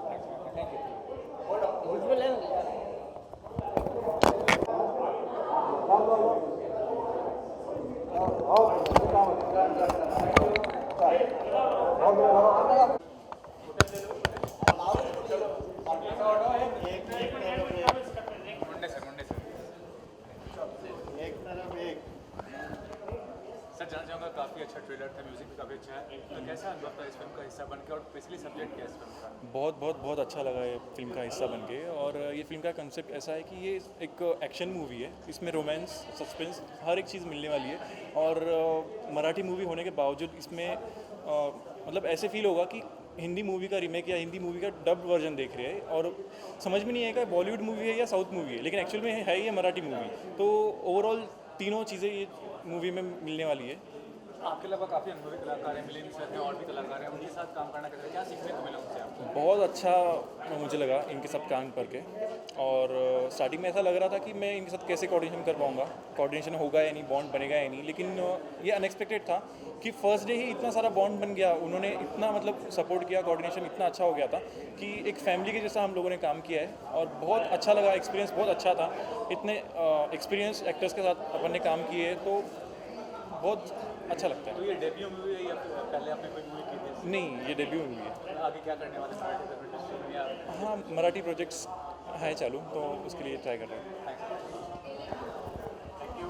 सर जानना चाहूँगा, काफ़ी अच्छा ट्रेलर था, म्यूजिक भी काफ़ी अच्छा है, तो कैसा अनुभव था इस फिल्म का हिस्सा बनकर, और स्पेशली सब्जेक्ट क्या है इस फिल्म का? बहुत अच्छा लगा ये फिल्म का हिस्सा बन के. और ये फिल्म का कंसेप्ट ऐसा है कि ये एक एक्शन मूवी है. इसमें रोमांस, सस्पेंस, हर एक चीज़ मिलने वाली है. और मराठी मूवी होने के बावजूद इसमें मतलब ऐसे फील होगा कि हिंदी मूवी का रीमेक या हिंदी मूवी का डब्ड वर्जन देख रहे हैं. और समझ में नहीं आएगा बॉलीवुड मूवी है या साउथ मूवी है, लेकिन एक्चुअल में है ये मराठी मूवी. तो ओवरऑल तीनों चीज़ें ये मूवी में मिलने वाली है. आपके अलावा काफ़ी अनुभवी कलाकार हैं, मिलिंद सर हैं और भी कलाकार हैं, उनके साथ काम करना कैसा, क्या सीखने को मिला उनसे आपको? बहुत अच्छा मुझे लगा इनके साथ काम करके. और स्टार्टिंग में ऐसा लग रहा था कि मैं इनके साथ कैसे कोऑर्डिनेशन कर पाऊँगा, कोऑर्डिनेशन होगा या नहीं, बॉन्ड बनेगा या नहीं. लेकिन ये अनएक्सपेक्टेड था कि फर्स्ट डे ही इतना सारा बॉन्ड बन गया. उन्होंने इतना मतलब सपोर्ट किया, कोऑर्डिनेशन इतना अच्छा हो गया था कि एक फैमिली के जैसा हम लोगों ने काम किया है. और बहुत अच्छा लगा, एक्सपीरियंस बहुत अच्छा था. इतने एक्सपीरियंस एक्टर्स के साथ अपन ने काम किए तो बहुत अच्छा लगता है. तो ये डेब्यू मूवी है या पहले आपने कोई मूवी की थी? नहीं, ये डेब्यू मूवी है. आगे क्या करने वाले मराठी फिल्म इंडस्ट्री में, या हाँ, मराठी प्रोजेक्ट्स हैं चालू, तो उसके लिए ट्राई कर रहे हैं. Thank you.